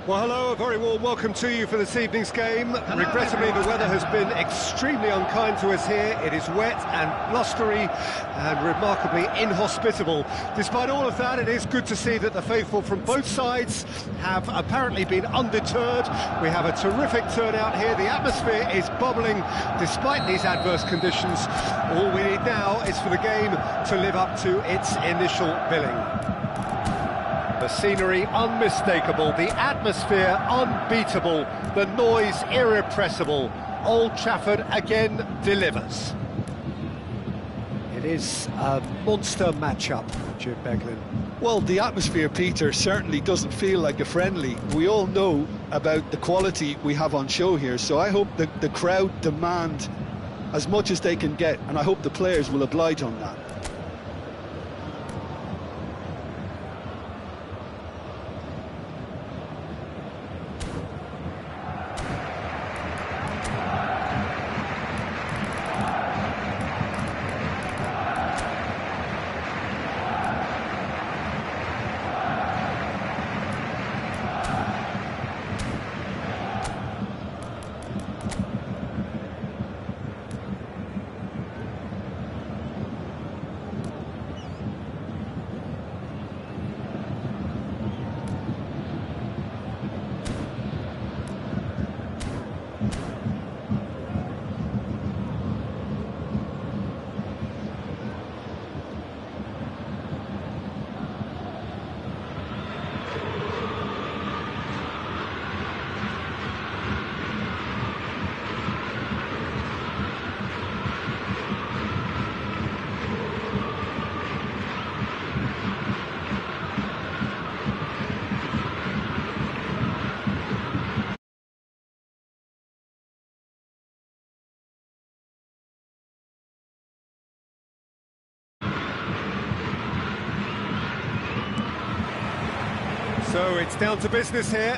Well, hello, a very warm welcome to you for this evening's game. Regrettably, the weather has been extremely unkind to us here. It is wet and blustery and remarkably inhospitable. Despite all of that, it is good to see that the faithful from both sides have apparently been undeterred. We have a terrific turnout here. The atmosphere is bubbling despite these adverse conditions. All we need now is for the game to live up to its initial billing. The scenery unmistakable, the atmosphere unbeatable, the noise irrepressible. Old Trafford again delivers. It is a monster matchup, Jim Beglin. Well, the atmosphere, Peter, certainly doesn't feel like a friendly. We all know about the quality we have on show here, so I hope that the crowd demand as much as they can get, and I hope the players will oblige on that. So it's down to business here.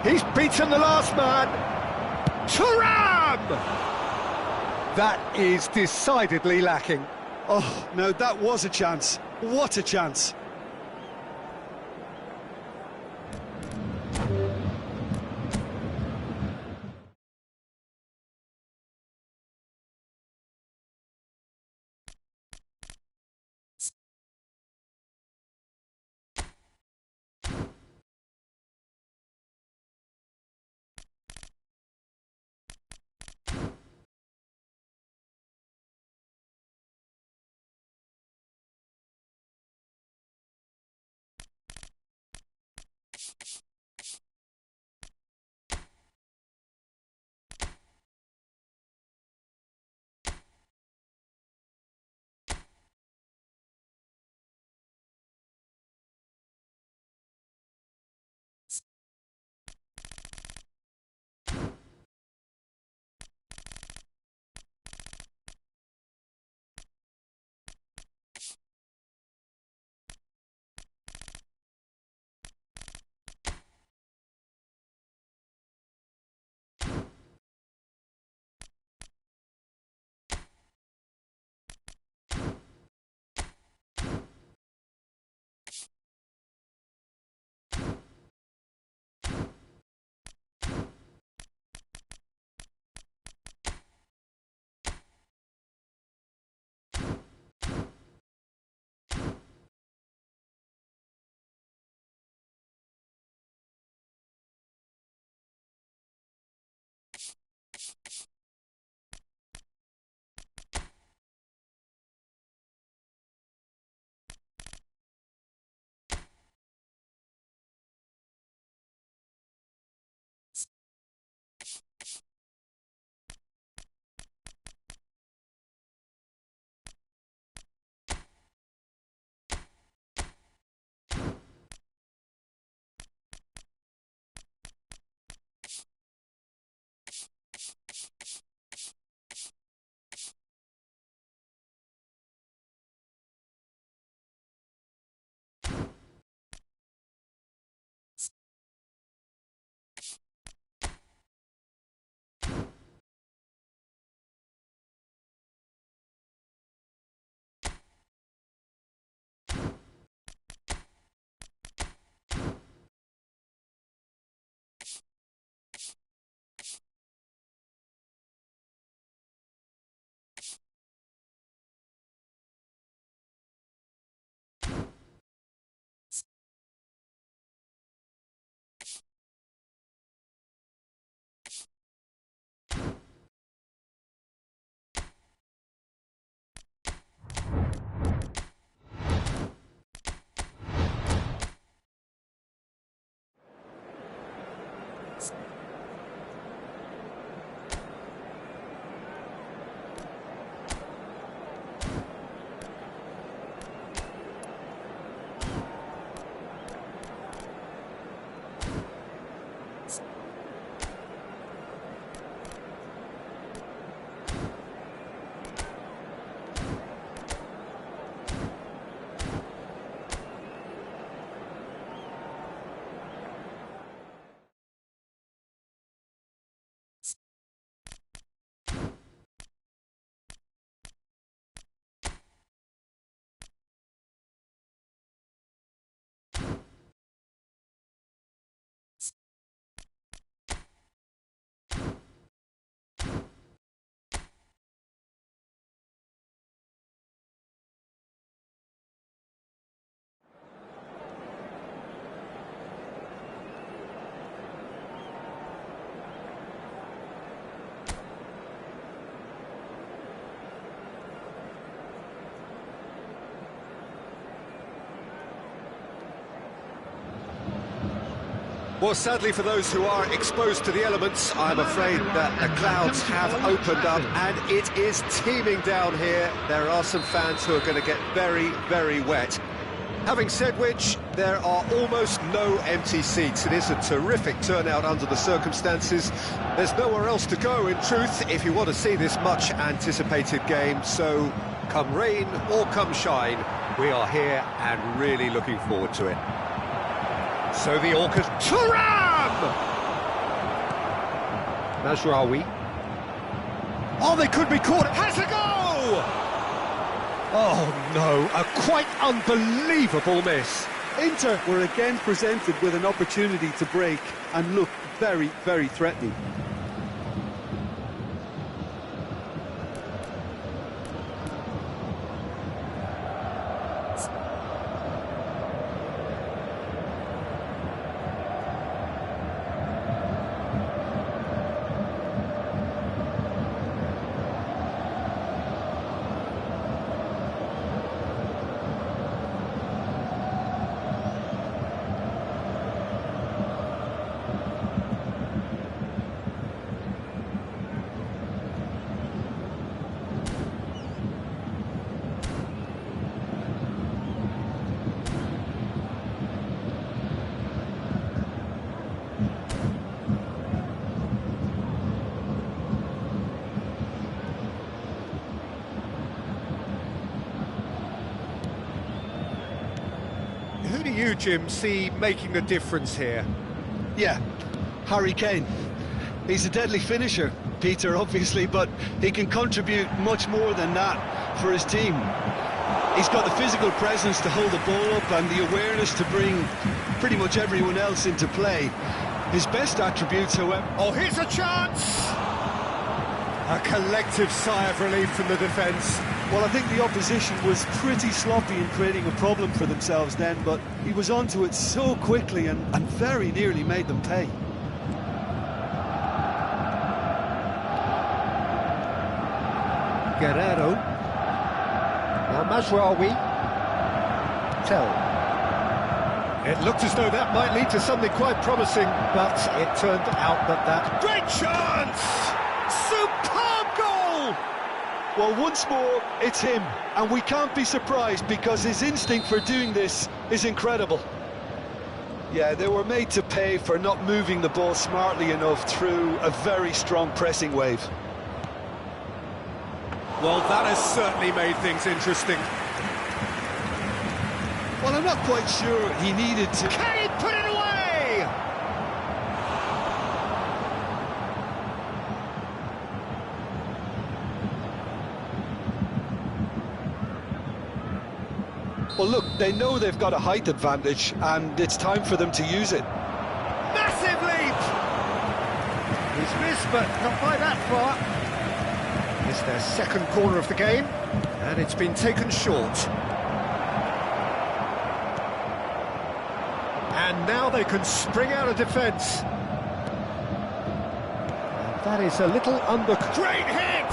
He's beaten the last man. Thuram! That is decidedly lacking. Oh, no, that was a chance. What a chance. Well, sadly for those who are exposed to the elements, I'm afraid that the clouds have opened up and it is teeming down here. There are some fans who are going to get very, very wet. Having said which, there are almost no empty seats. It is a terrific turnout under the circumstances. There's nowhere else to go, in truth, if you want to see this much-anticipated game. So, come rain or come shine, we are here and really looking forward to it. So the Orcas... Thuram! Mazraoui. Oh, they could be caught. Has a go! Oh, no, a quite unbelievable miss. Inter were again presented with an opportunity to break and look very, very threatening. Who do you, Jim, see making the difference here? Yeah, Harry Kane. He's a deadly finisher, Peter, obviously, but he can contribute much more than that for his team. He's got the physical presence to hold the ball up and the awareness to bring pretty much everyone else into play. His best attributes, however... Oh, here's a chance! A collective sigh of relief from the defence. Well, I think the opposition was pretty sloppy in creating a problem for themselves then, but he was onto it so quickly and very nearly made them pay. Guerrero. Now Mazraoui. Tell. It looked as though that might lead to something quite promising, but it turned out that... Great chance! Superb goal! Well, once more, it's him, and we can't be surprised because his instinct for doing this is incredible. Yeah, they were made to pay for not moving the ball smartly enough through a very strong pressing wave. Well, that has certainly made things interesting. Well, I'm not quite sure he needed to... Can he put it away? Well, look, they know they've got a height advantage, and it's time for them to use it. Massive leap! He's missed, but not by that far. It's their second corner of the game, and it's been taken short. And now they can spring out of defence. And that is a little under... Great hit!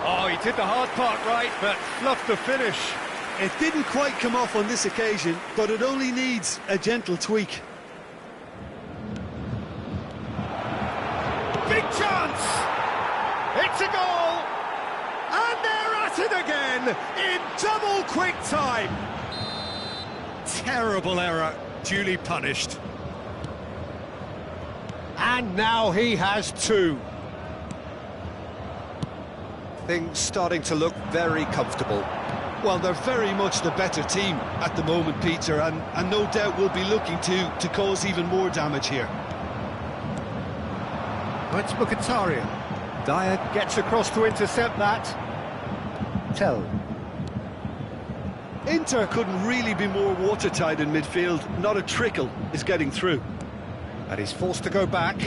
Oh, he did the hard part right, but fluffed the finish. It didn't quite come off on this occasion, but it only needs a gentle tweak. Big chance! It's a goal! And they're at it again in double quick time. Terrible error, duly punished. And now he has two. Things starting to look very comfortable. Well, they're very much the better team at the moment, Peter, and no doubt will be looking to cause even more damage here. Oh, it's Mkhitaryan. Dyer gets across to intercept that. Tell. Inter couldn't really be more watertight in midfield. Not a trickle is getting through. And he's forced to go back.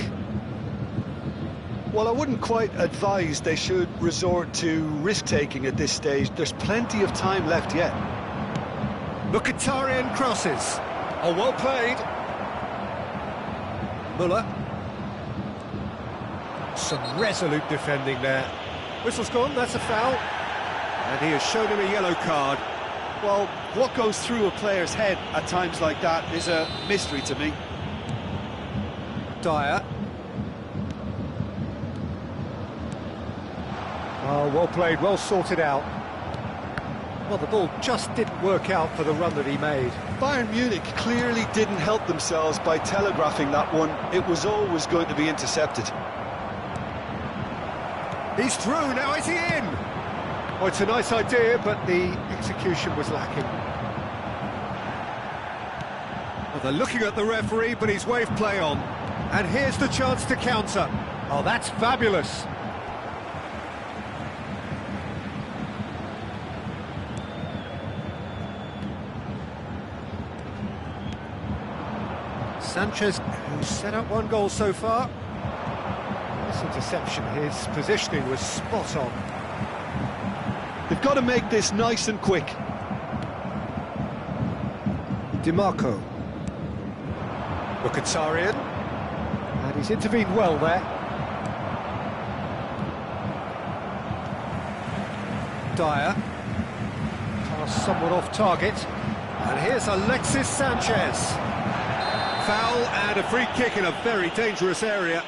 Well, I wouldn't quite advise they should resort to risk-taking at this stage. There's plenty of time left yet. Mkhitaryan crosses. Oh, well played. Muller. Some resolute defending there. Whistle's gone, that's a foul. And he has shown him a yellow card. Well, what goes through a player's head at times like that is a mystery to me. Dyer. Oh, well played, well sorted out. Well, the ball just didn't work out for the run that he made. Bayern Munich clearly didn't help themselves by telegraphing that one. It was always going to be intercepted. He's through, now is he in? Oh, it's a nice idea, but the execution was lacking. Well, they're looking at the referee, but he's waved play on. And here's the chance to counter. Oh, that's fabulous. Sanchez, who's set up one goal so far. This interception, his positioning was spot on. They've got to make this nice and quick. DiMarco. Mkhitaryan. And he's intervened well there. Dyer. Pass somewhat off target. And here's Alexis Sanchez. Foul and a free kick in a very dangerous area.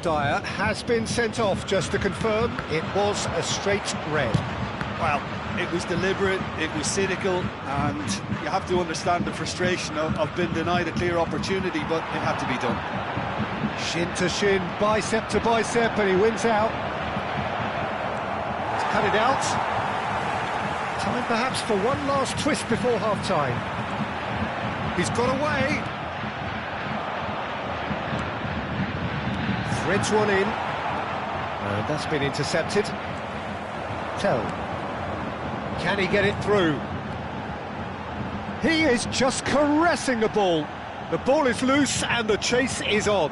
Dyer has been sent off, just to confirm. It was a straight red. Well, it was deliberate, it was cynical, and you have to understand the frustration of being denied a clear opportunity, but it had to be done. Shin to shin, bicep to bicep, and he wins out. He's cut it out. Time perhaps for one last twist before half-time. He's got away. Threads one in. And that's been intercepted. Tell. Can he get it through? He is just caressing the ball. The ball is loose and the chase is on.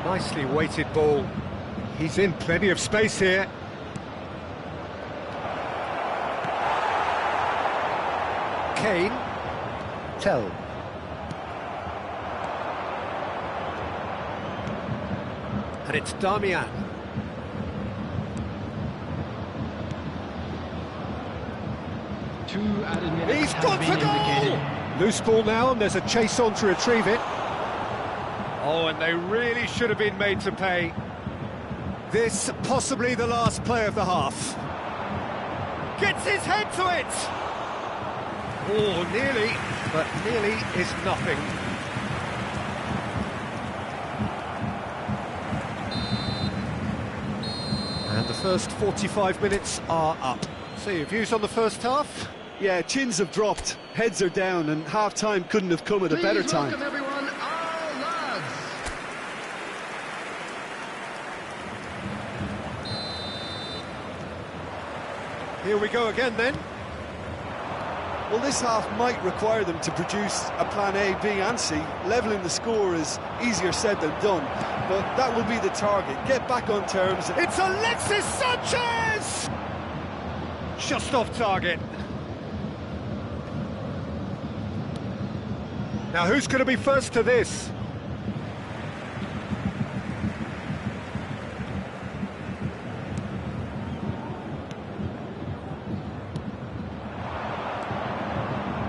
Nicely weighted ball. He's in plenty of space here. Kane. Tell. And it's Damian. He's got the goal! Loose ball now, and there's a chase on to retrieve it. Oh, and they really should have been made to pay. This possibly the last play of the half. Gets his head to it! Oh, nearly, but nearly is nothing. And the first 45 minutes are up. So your views on the first half? Yeah, chins have dropped, heads are down, and half-time couldn't have come at a better time. Welcome everyone, our lads. Here we go again then. Well, this half might require them to produce a plan A, B and C. Levelling the score is easier said than done, but that will be the target. Get back on terms. It's Alexis Sanchez! Just off target. Now who's going to be first to this?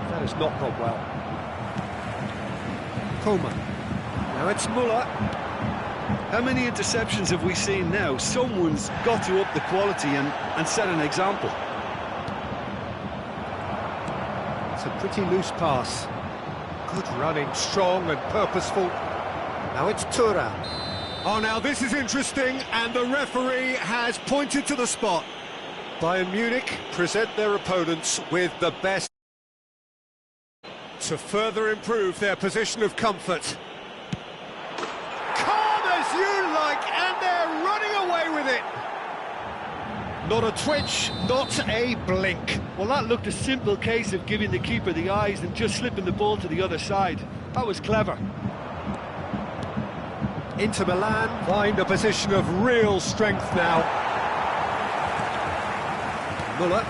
That has not gone well. Coleman. Now it's Muller. How many interceptions have we seen now? Someone's got to up the quality and set an example. It's a pretty loose pass. Good running, strong and purposeful. Now it's Thuram. Oh, now this is interesting, and the referee has pointed to the spot. Bayern Munich present their opponents with the best to further improve their position of comfort. Calm as you like, and they're running away with it. Not a twitch, not a blink. Well, that looked a simple case of giving the keeper the eyes and just slipping the ball to the other side. That was clever. Inter Milan find a position of real strength now. Muller.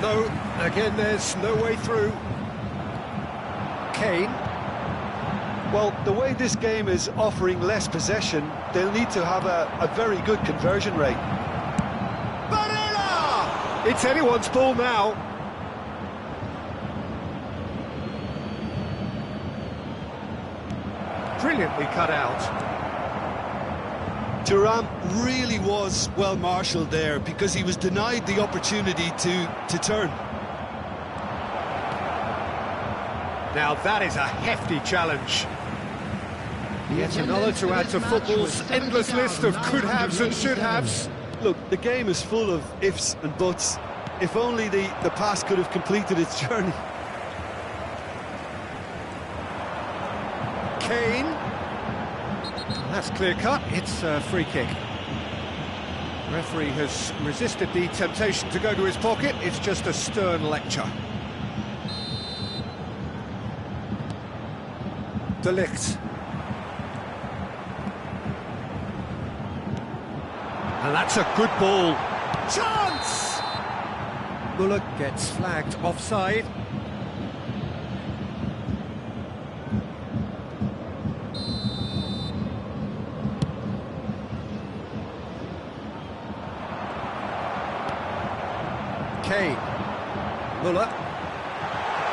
No, again there's no way through. Kane. Well, the way this game is offering less possession, they'll need to have a very good conversion rate. Barella! It's anyone's ball now. Brilliantly cut out. Thuram really was well marshalled there because he was denied the opportunity to turn. Now that is a hefty challenge. Yet another to add to football's endless list of could-haves and should-haves. Look, the game is full of ifs and buts. If only the pass could have completed its journey. Kane. That's clear-cut. It's a free kick. Referee has resisted the temptation to go to his pocket. It's just a stern lecture. De Ligt. And that's a good ball. Chance! Muller gets flagged offside. Kane. Muller.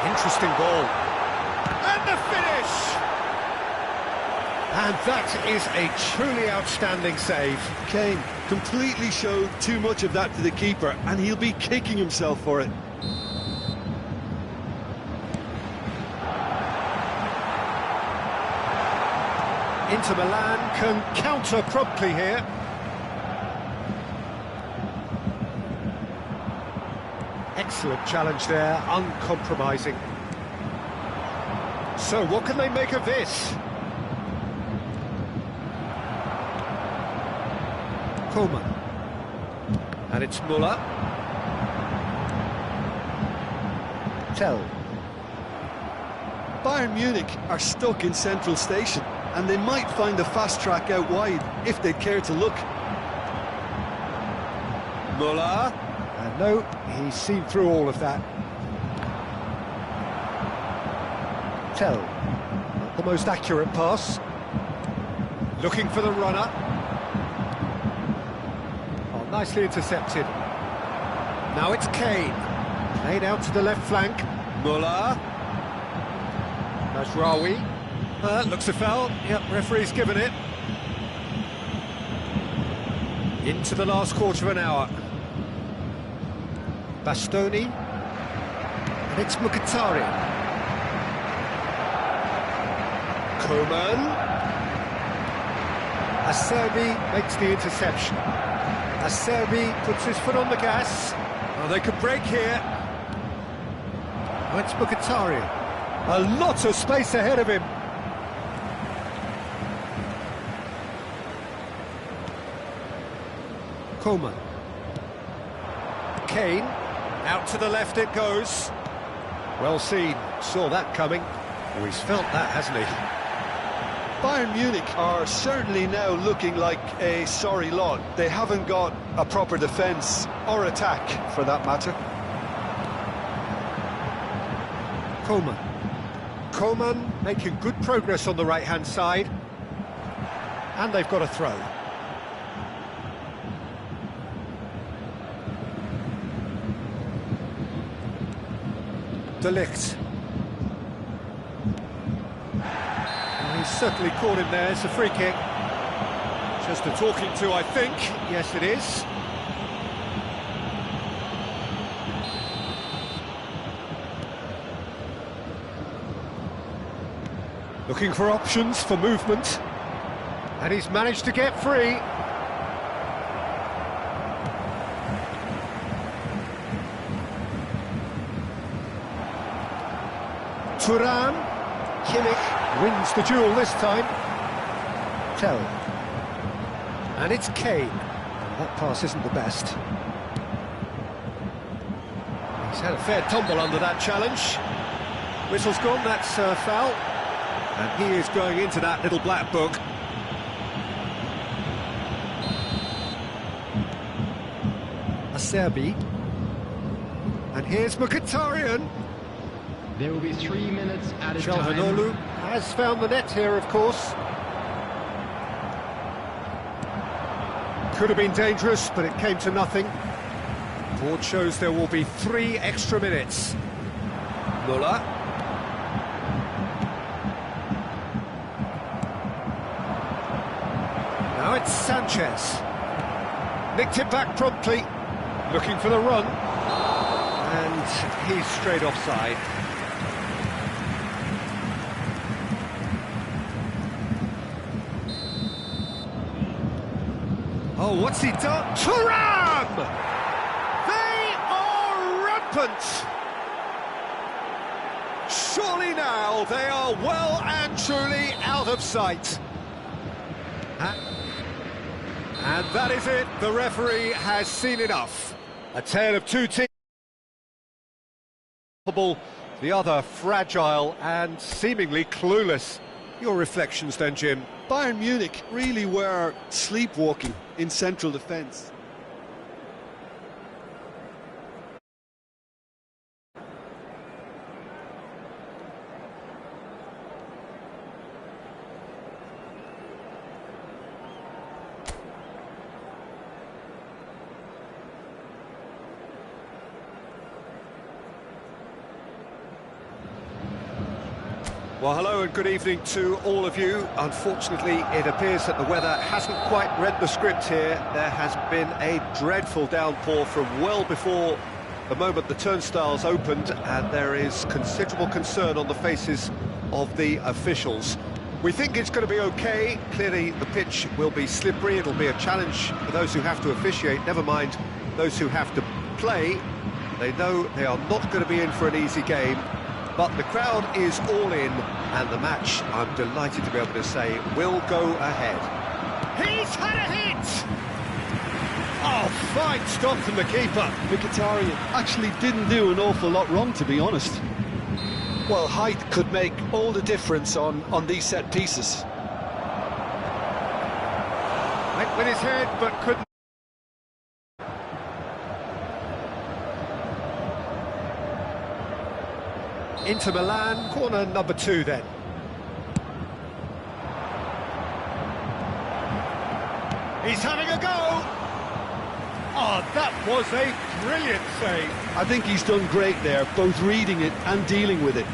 Interesting ball. And the finish! And that is a truly outstanding save. Kane completely showed too much of that to the keeper, and he'll be kicking himself for it. Inter Milan can counter promptly here. Excellent challenge there, uncompromising. So what can they make of this? Coleman. And it's Muller. Tell. Bayern Munich are stuck in central station, and they might find a fast track out wide if they care to look. Muller. And no, he's seen through all of that. Tell. Not the most accurate pass. Looking for the runner. Oh, nicely intercepted. Now it's Kane. Played out to the left flank. Muller. Mazraoui. Looks a foul. Yep, referee's given it. Into the last quarter of an hour. Bastoni. And it's Mkhitaryan. Coman. Acerbi makes the interception. Acerbi puts his foot on the gas. Oh, they could break here. Oh, it's Mkhitaryan. A lot of space ahead of him. Coman. Kane. Out to the left it goes. Well seen. Saw that coming. Oh, he's felt that, hasn't he? Bayern Munich are certainly now looking like a sorry lot. They haven't got a proper defence, or attack, for that matter. Coman. Coman making good progress on the right-hand side. And they've got a throw. De Ligt. He's certainly caught him there. It's a free kick. Just a talking to, I think. Yes, it is. Looking for options for movement. And he's managed to get free. Thuram. Kimmich wins the duel this time. Tell. And it's Kane. That pass isn't the best. He's had a fair tumble under that challenge. Whistle's gone, that's a foul. And he is going into that little black book. Acerbi. And here's Mkhitaryan. There will be 3 minutes at a time. Calhanoglu has found the net here, of course. Could have been dangerous, but it came to nothing. Board shows there will be 3 extra minutes. Muller. Now it's Sanchez. Nicked it back promptly, looking for the run. And he's straight offside. Oh, what's he done? Thuram! They are rampant! Surely now they are well and truly out of sight. And that is it. The referee has seen enough. A tale of two teams. The other fragile and seemingly clueless. Your reflections then, Jim? Bayern Munich really were sleepwalking in central defence. Well, hello and good evening to all of you. Unfortunately, it appears that the weather hasn't quite read the script here. There has been a dreadful downpour from well before the moment the turnstiles opened, and there is considerable concern on the faces of the officials. We think it's going to be okay. Clearly, the pitch will be slippery. It'll be a challenge for those who have to officiate, never mind those who have to play. They know they are not going to be in for an easy game. But the crowd is all in, and the match, I'm delighted to be able to say, will go ahead. He's had a hit! Oh, fine stop from the keeper. Mkhitaryan actually didn't do an awful lot wrong, to be honest. Well, height could make all the difference on these set pieces. Went with his head, but couldn't. Inter Milan, corner number 2 then. He's having a go! Oh, that was a brilliant save. I think he's done great there, both reading it and dealing with it.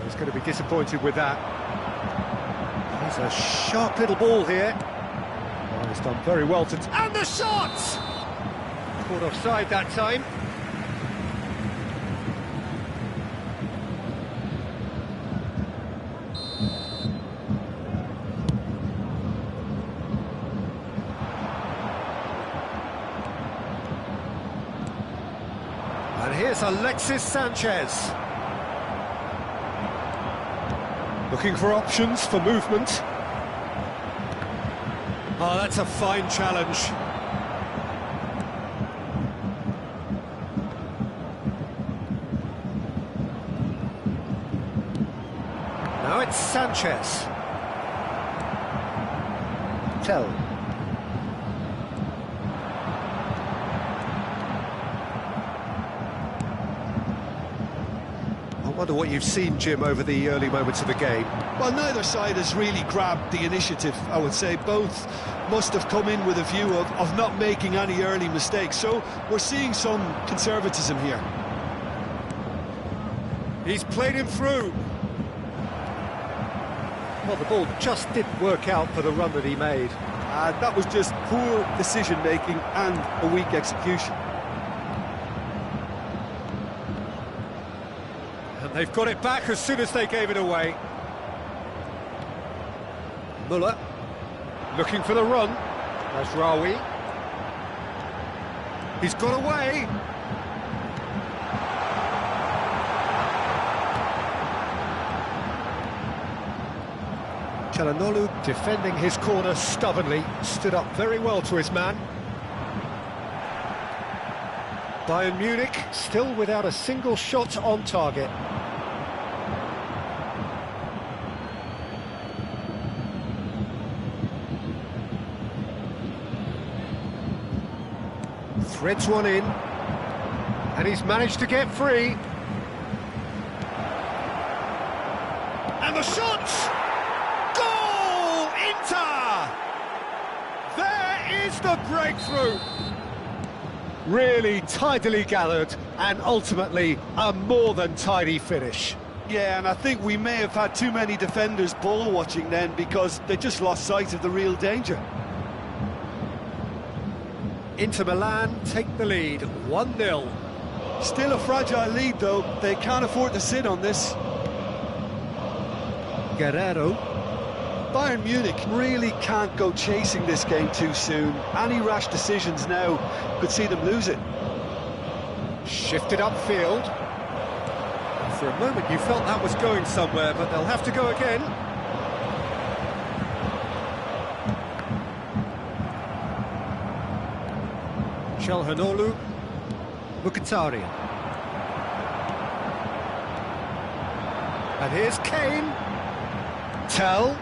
He's going to be disappointed with that. He's a sharp little ball here. Oh, he's done very well to... And the shot! Caught offside that time. And here's Alexis Sanchez. Looking for options for movement. Oh, that's a fine challenge. Now it's Sanchez. Tell. I wonder what you've seen, Jim, over the early moments of the game. Well, neither side has really grabbed the initiative, I would say. Both must have come in with a view of not making any early mistakes. So we're seeing some conservatism here. He's played him through. Well, the ball just didn't work out for the run that he made. That was just poor decision-making and a weak execution. And they've got it back as soon as they gave it away. Muller looking for the run. Mazraoui. He's got away. Calhanoglu defending his corner stubbornly, stood up very well to his man. Bayern Munich still without a single shot on target. Threads one in. And he's managed to get free. And the shot! Goal! Inter! There is the breakthrough! Really tidily gathered, and ultimately a more than tidy finish. Yeah, and I think we may have had too many defenders ball watching then, because they just lost sight of the real danger. Inter Milan take the lead, 1-0. Still a fragile lead though, they can't afford to sit on this. Guerrero. Bayern Munich really can't go chasing this game too soon. Any rash decisions now could see them lose it. Shifted upfield. For a moment you felt that was going somewhere, but they'll have to go again. Çalhanoğlu, Mkhitaryan. And here's Kane. Tell.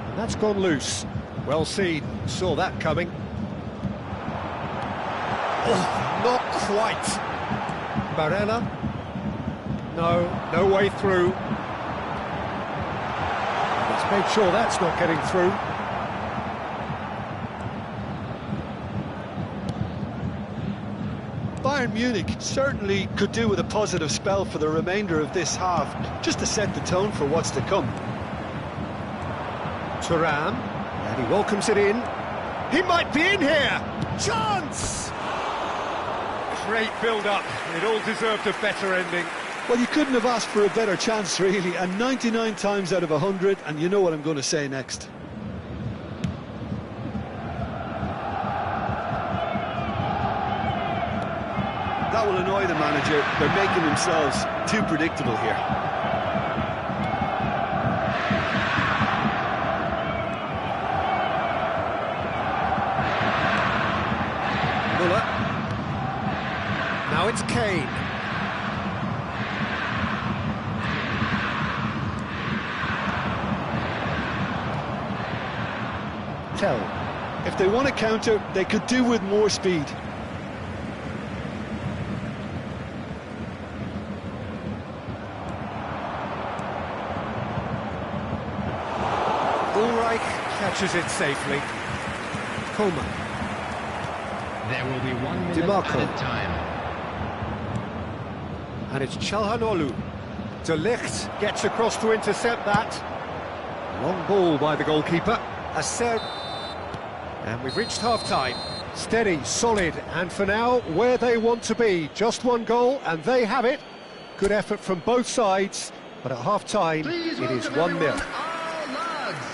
And that's gone loose. Well seen, saw that coming. Oh, not quite. Barella. No way through. Let's make sure that's not getting through. Bayern Munich certainly could do with a positive spell for the remainder of this half, just to set the tone for what's to come. Thuram, and he welcomes it in. He might be in here! Chance! Great build-up. It all deserved a better ending. Well, you couldn't have asked for a better chance, really, and 99 times out of 100, and you know what I'm going to say next. That will annoy the manager. They're making themselves too predictable here. Muller. Now it's Kane. Tell. If they want to counter, they could do with more speed. Catches it safely. Coleman. There will be 1 minute added time. And it's Çalhanoğlu. De Ligt gets across to intercept that. Long ball by the goalkeeper. Acer. And we've reached half-time. Steady, solid, and for now, where they want to be. Just one goal, and they have it. Good effort from both sides, but at half-time, it is 1-0.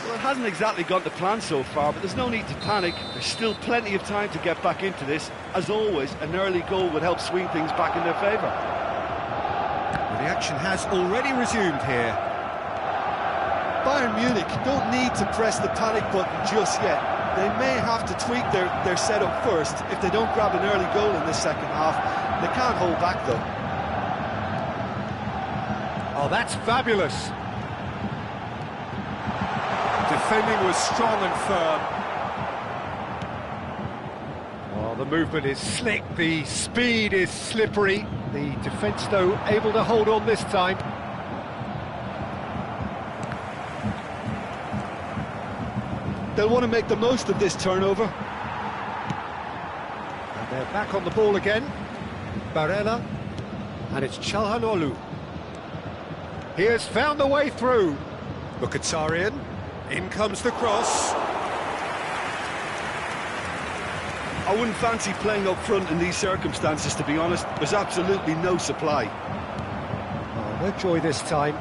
Well, it hasn't exactly gone to plan so far, but there's no need to panic. There's still plenty of time to get back into this. As always, an early goal would help swing things back in their favour. Well, the action has already resumed here. Bayern Munich don't need to press the panic button just yet. They may have to tweak their setup first if they don't grab an early goal in this second half. They can't hold back, though. Oh, that's fabulous. Defending was strong and firm. Oh, the movement is slick, the speed is slippery. The defence, though, able to hold on this time. They'll want to make the most of this turnover. And they're back on the ball again. Barella. And it's Çalhanoğlu. He has found the way through. Mkhitaryan. In comes the cross. I wouldn't fancy playing up front in these circumstances, to be honest. There's absolutely no supply. Oh, no joy this time.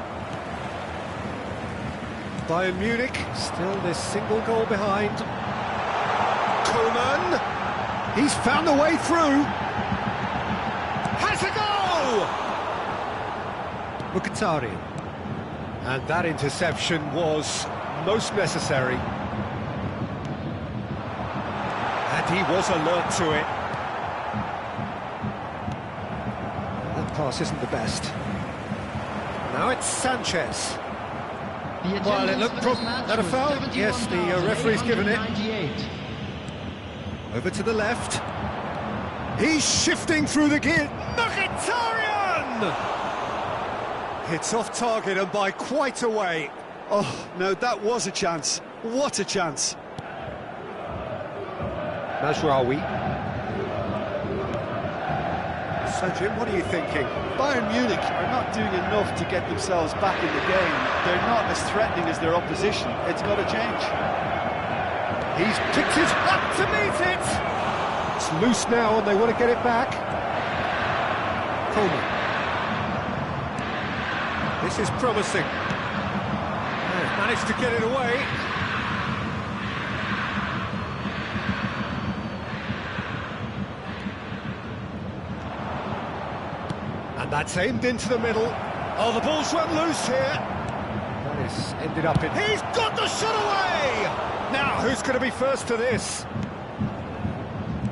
Bayern Munich, still this single goal behind. Coleman. He's found the way through. Has a goal! Mkhitaryan. And that interception was most necessary. And he was alert to it. That pass isn't the best. Now it's Sanchez. Well, it looked at a foul. Yes, the referee's given it. Over to the left. He's shifting through the gear. Mkhitaryan! It's off target and by quite a way. Oh, no, that was a chance. What a chance. Mazraoui. So, Jim, what are you thinking? Bayern Munich are not doing enough to get themselves back in the game. They're not as threatening as their opposition. It's got to change. He's picked his up to meet it. It's loose now and they want to get it back. Coleman. This is promising. They've managed to get it away. And that's aimed into the middle. Oh, the ball's run loose here. That is ended up in... He's got the shot away! Now, who's going to be first to this?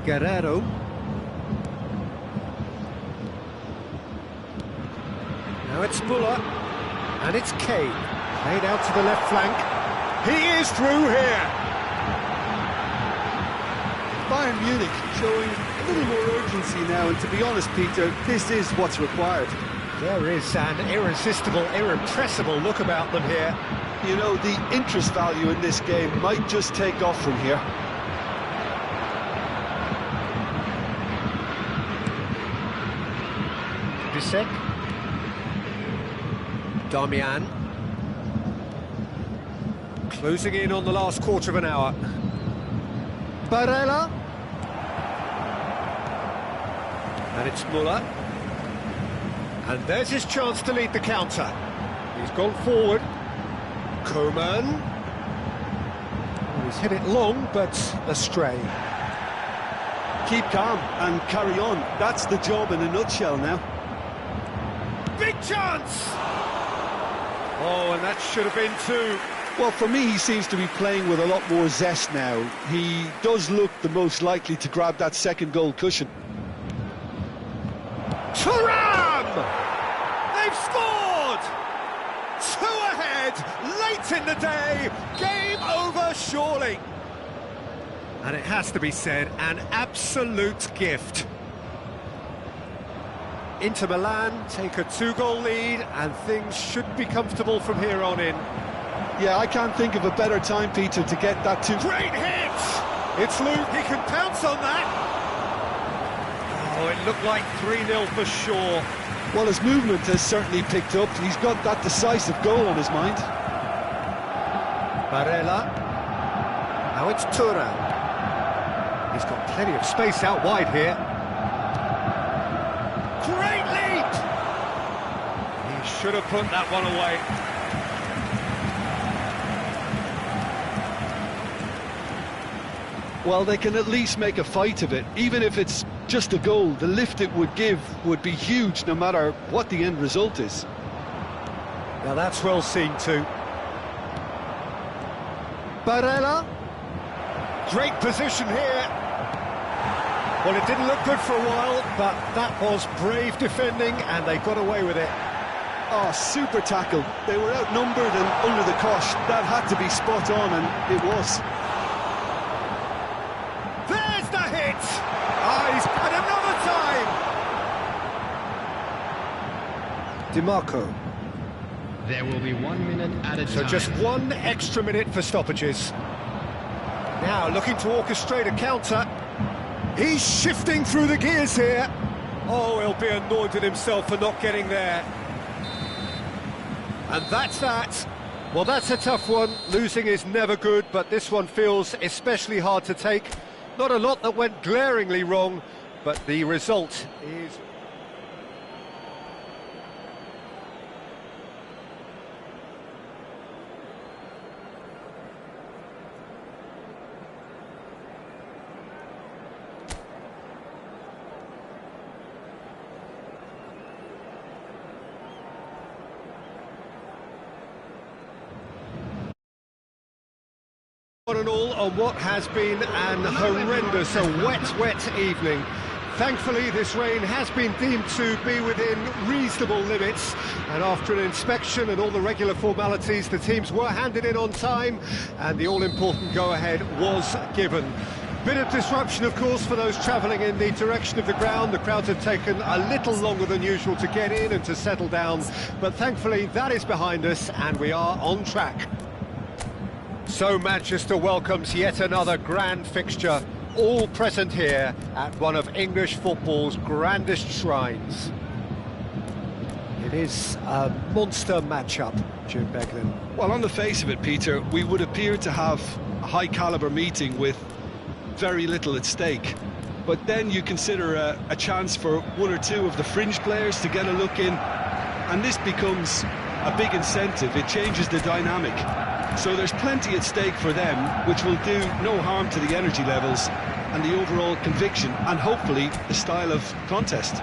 Guerrero. Now it's Muller. And it's Kane. Played out to the left flank. He is through here. Bayern Munich showing a little more urgency now, and to be honest, Peter, this is what's required. There is an irresistible, irrepressible look about them here. You know, the interest value in this game might just take off from here. Bisek. Damian. Closing in on the last quarter of an hour. Barella. And it's Muller. And there's his chance to lead the counter. He's gone forward. Coman. He's hit it long, but astray. Keep calm and carry on. That's the job in a nutshell now. Big chance! Oh, and that should have been two. Well, for me, he seems to be playing with a lot more zest now. He does look the most likely to grab that second goal cushion. Thuram! They've scored! Two ahead, late in the day, game over surely. And it has to be said, an absolute gift. Inter Milan take a 2-goal lead and things should be comfortable from here on in. Yeah, I can't think of a better time, Peter, to get that two. Great hit! It's Luke, he can pounce on that. Oh, it looked like 3-0 for sure. Well, his movement has certainly picked up. He's got that decisive goal on his mind. Barella. Now it's Thuram. He's got plenty of space out wide here. Great leap! He should have put that one away. Well, they can at least make a fight of it. Even if it's just a goal, the lift it would give would be huge no matter what the end result is. Now that's well seen too. Barella. Great position here. Well, it didn't look good for a while, but that was brave defending and they got away with it. Oh, super tackle. They were outnumbered and under the cosh. That had to be spot on, and it was. There's the hit! Ah, he's had another time! DiMarco. There will be 1 minute at a time. So just 1 extra minute for stoppages. Now looking to orchestrate a counter. He's shifting through the gears here. Oh, he'll be annoyed at himself for not getting there. And that's that. Well, that's a tough one. Losing is never good, but this one feels especially hard to take. Not a lot that went glaringly wrong, but the result is... One and all on what has been an horrendous, a wet evening. Thankfully, this rain has been deemed to be within reasonable limits, and after an inspection and all the regular formalities, the teams were handed in on time, and the all-important go-ahead was given. bit of disruption, of course, for those travelling in the direction of the ground. The crowds have taken a little longer than usual to get in and to settle down, but thankfully that is behind us and we are on track. So Manchester welcomes yet another grand fixture, all present here at one of English football's grandest shrines. It is a monster matchup, Jim Beglin. Well, on the face of it, Peter, we would appear to have a high-caliber meeting with very little at stake. But then you consider a chance for one or two of the fringe players to get a look in, and this becomes a big incentive. It changes the dynamic. So there's plenty at stake for them, which will do no harm to the energy levels and the overall conviction, and hopefully the style of contest.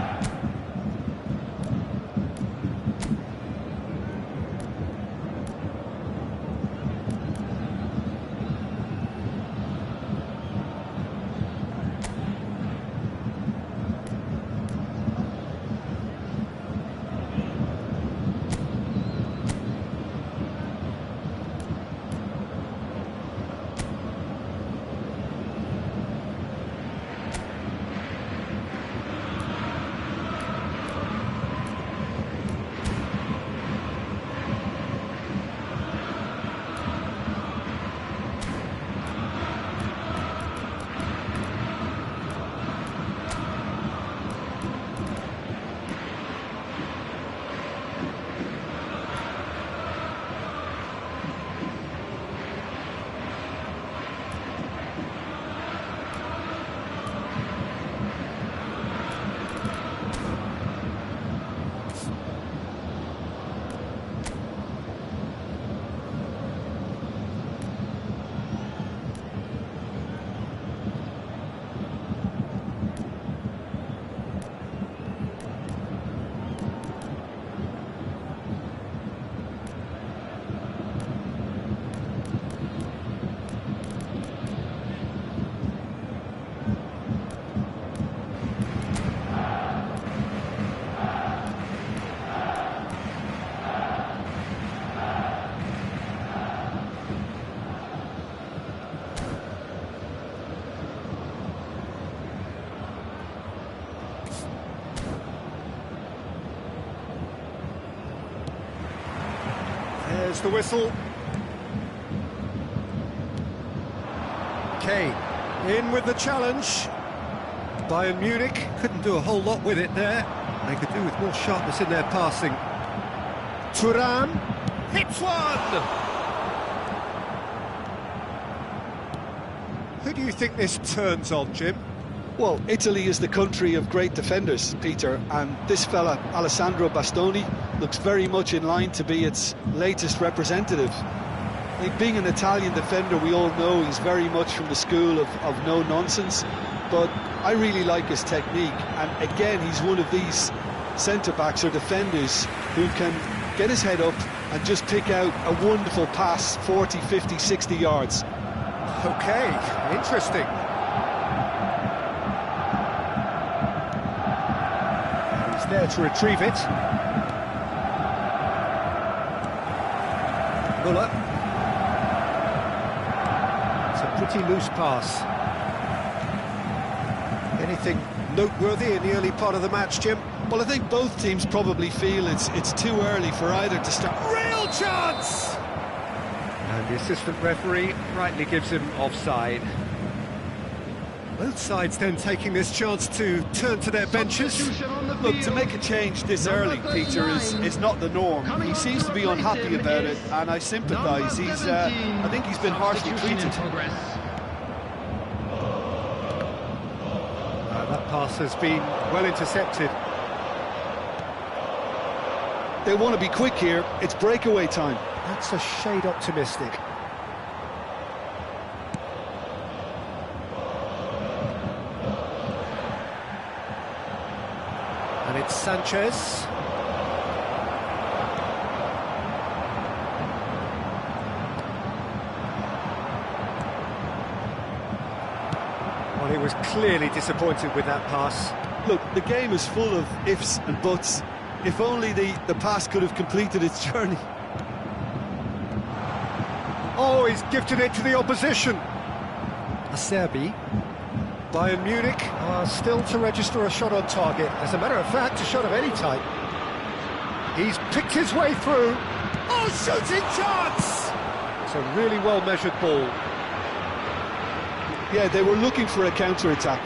There's the whistle. Kane in with the challenge. Bayern Munich couldn't do a whole lot with it there. They could do with more sharpness in their passing. Thuram hits one! Who do you think this turns on, Jim? Well, Italy is the country of great defenders, Peter, and this fella, Alessandro Bastoni, looks very much in line to be its latest representative. I think being an Italian defender, we all know he's very much from the school of no-nonsense, but I really like his technique, and again, he's one of these centre-backs or defenders who can get his head up and just pick out a wonderful pass, 40, 50, 60 yards. Okay, interesting. He's there to retrieve it. Muller. It's a pretty loose pass. Anything noteworthy in the early part of the match, Jim? Well, I think both teams probably feel it's too early for either to start. Real chance! And the assistant referee rightly gives him offside. Both sides then taking this chance to turn to their benches. Look, to make a change this early, Peter, is not the norm. He seems to be unhappy about it, and I sympathise. I think he's been harshly treated. That pass has been well intercepted. They want to be quick here. It's breakaway time. That's a shade optimistic. And it's Sanchez. Well, he was clearly disappointed with that pass. Look, the game is full of ifs and buts. If only the pass could have completed its journey. Oh, he's gifted it to the opposition. Acerbi Bayern Munich are still to register a shot on target. As a matter of fact, a shot of any type. He's picked his way through. Oh, shooting chance! It's a really well-measured ball. Yeah, they were looking for a counter-attack.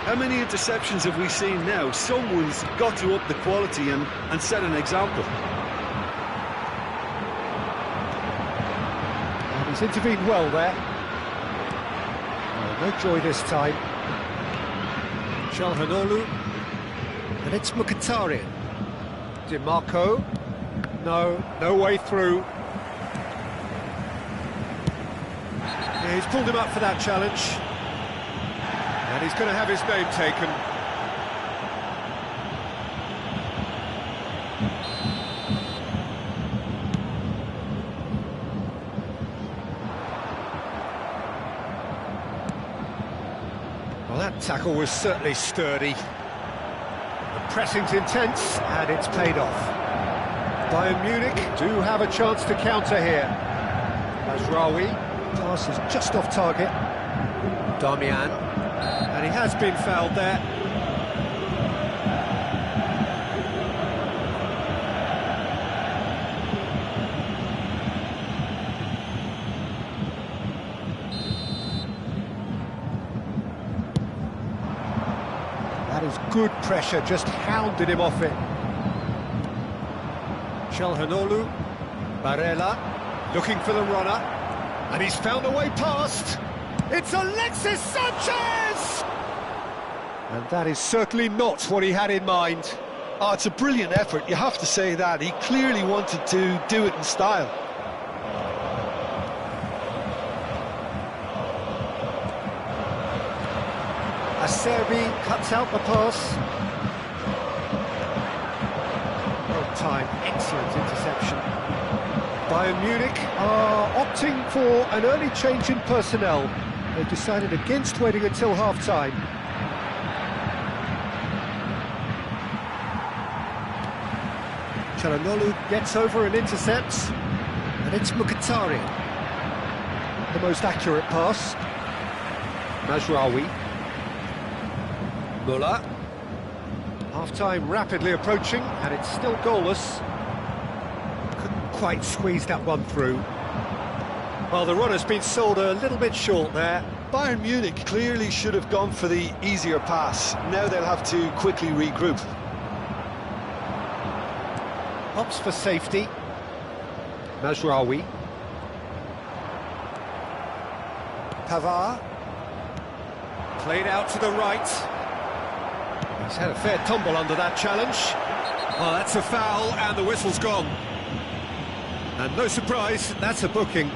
How many interceptions have we seen now? Someone's got to up the quality and set an example. And he's intervened well there. Oh, no joy this time. Calhanoglu. And it's Mkhitaryan. DiMarco. No way through. Yeah, he's pulled him up for that challenge. And he's going to have his name taken. Well, that tackle was certainly sturdy. The pressing's intense, and it's paid off. Bayern Munich do have a chance to counter here. Mazraoui, pass is just off target. Darmian, and he has been fouled there. That is good pressure, just hounded him off it. Calhanoglu, Barella, looking for the runner, and he's found a way past. It's Alexis Sanchez! And that is certainly not what he had in mind. Oh, it's a brilliant effort, you have to say that. He clearly wanted to do it in style. Acerbi cuts out the pass. Well timed, excellent interception. Bayern Munich are opting for an early change in personnel. They've decided against waiting until half-time. Calhanoglu gets over and intercepts, and it's Mkhitaryan. The most accurate pass. Mazraoui. Müller. Half-time rapidly approaching, and it's still goalless. Couldn't quite squeeze that one through. Well, the run has been sold a little bit short there. Bayern Munich clearly should have gone for the easier pass. Now they'll have to quickly regroup. Hops for safety. Mazraoui. Pavard. Played out to the right. He's had a fair tumble under that challenge. Oh, that's a foul, and the whistle's gone. And no surprise, that's a booking.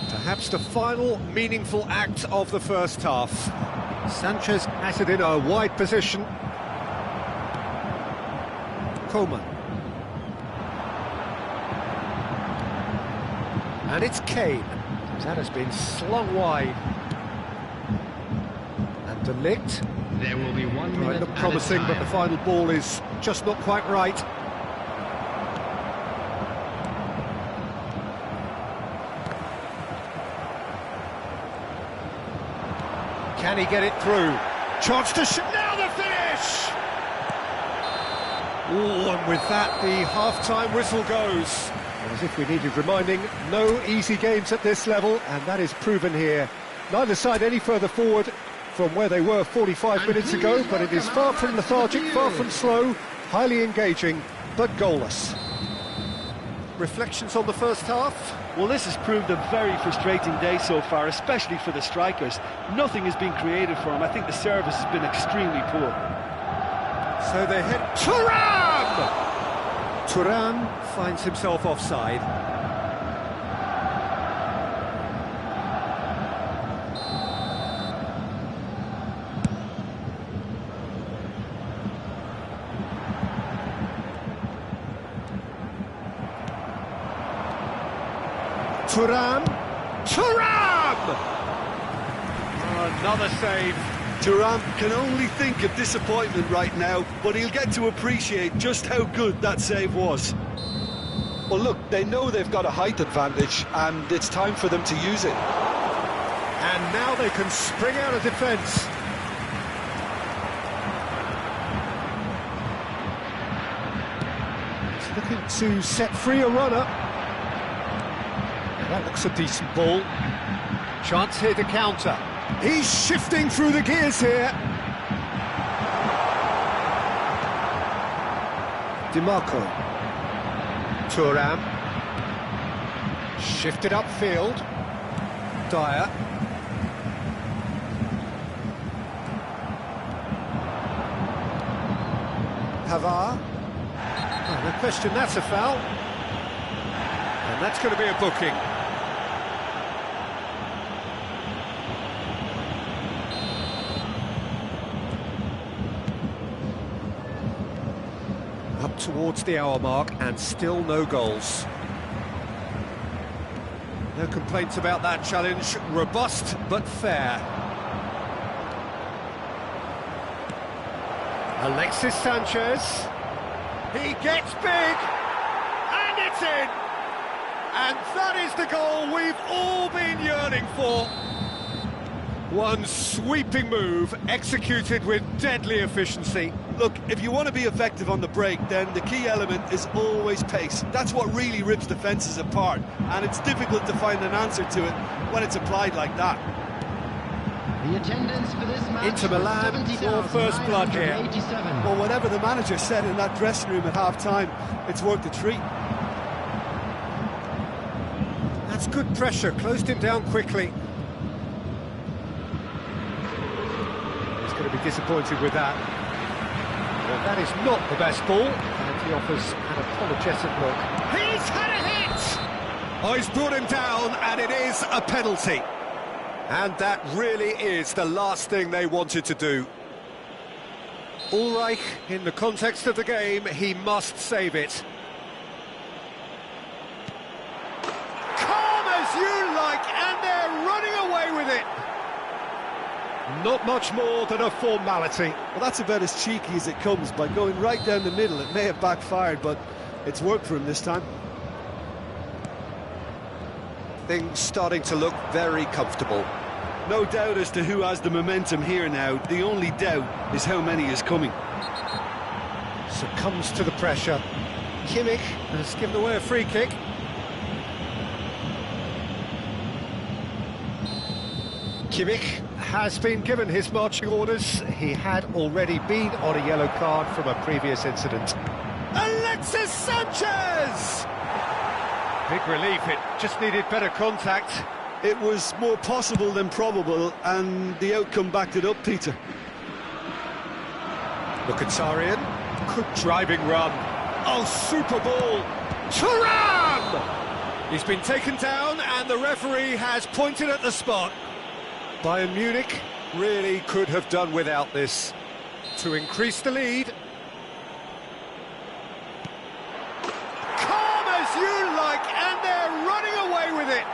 Perhaps the final meaningful act of the first half. Sanchez at it in a wide position. Coman. And it's Kane. That has been slung wide. And De Ligt. There will be 1 minute. Right, looked promising, but the final ball is just not quite right. Can he get it through? Chance to shoot. Now the finish! Ooh, and with that, the half-time whistle goes. And as if we needed reminding, no easy games at this level, and that is proven here. Neither side any further forward from where they were 45 minutes ago, but it is far from lethargic, far from slow, highly engaging, but goalless. Reflections on the first half? Well, this has proved a very frustrating day so far, especially for the strikers. Nothing has been created for them. I think the service has been extremely poor. So they hit Thuram! Thuram finds himself offside. Thuram! Oh, another save. Thuram can only think of disappointment right now, but he'll get to appreciate just how good that save was. Well, look, they know they've got a height advantage, and it's time for them to use it. And now they can spring out of defence. He's looking to set free a runner. That looks a decent ball. Chance here to counter. He's shifting through the gears here. DiMarco. Thuram. Shifted upfield. Dyer. Pavard. Oh, no question, that's a foul. And that's going to be a booking. Up towards the hour mark and still no goals. No complaints about that challenge. Robust but fair. Alexis Sanchez. He gets big. And it's in. And that is the goal we've all been yearning for. One sweeping move, executed with deadly efficiency. Look, if you want to be effective on the break, then the key element is always pace. That's what really rips defences apart, and it's difficult to find an answer to it when it's applied like that. The attendance for this match Inter Milan for first blood here. Well, whatever the manager said in that dressing room at half-time, it's worked a treat. That's good pressure, closed him down quickly. He's going to be disappointed with that. Well, that is not the best ball, and he offers an apologetic look. He's had a hit! Oh, he's brought him down, and it is a penalty. And that really is the last thing they wanted to do. Ulreich, in the context of the game, he must save it. Calm as you like, and they're running away with it. Not much more than a formality. Well, that's about as cheeky as it comes. By going right down the middle, it may have backfired, but it's worked for him this time. Things starting to look very comfortable. No doubt as to who has the momentum here now. The only doubt is how many is coming. Succumbs to the pressure. Kimmich has given away a free kick. Kimmich has been given his marching orders. He had already been on a yellow card from a previous incident. Alexis Sanchez! Big relief, it just needed better contact. It was more possible than probable, and the outcome backed it up, Peter. Mkhitaryan, good driving run. Oh, super ball. Thuram! He's been taken down, and the referee has pointed at the spot. Bayern Munich really could have done without this to increase the lead. Calm as you like, and they're running away with it.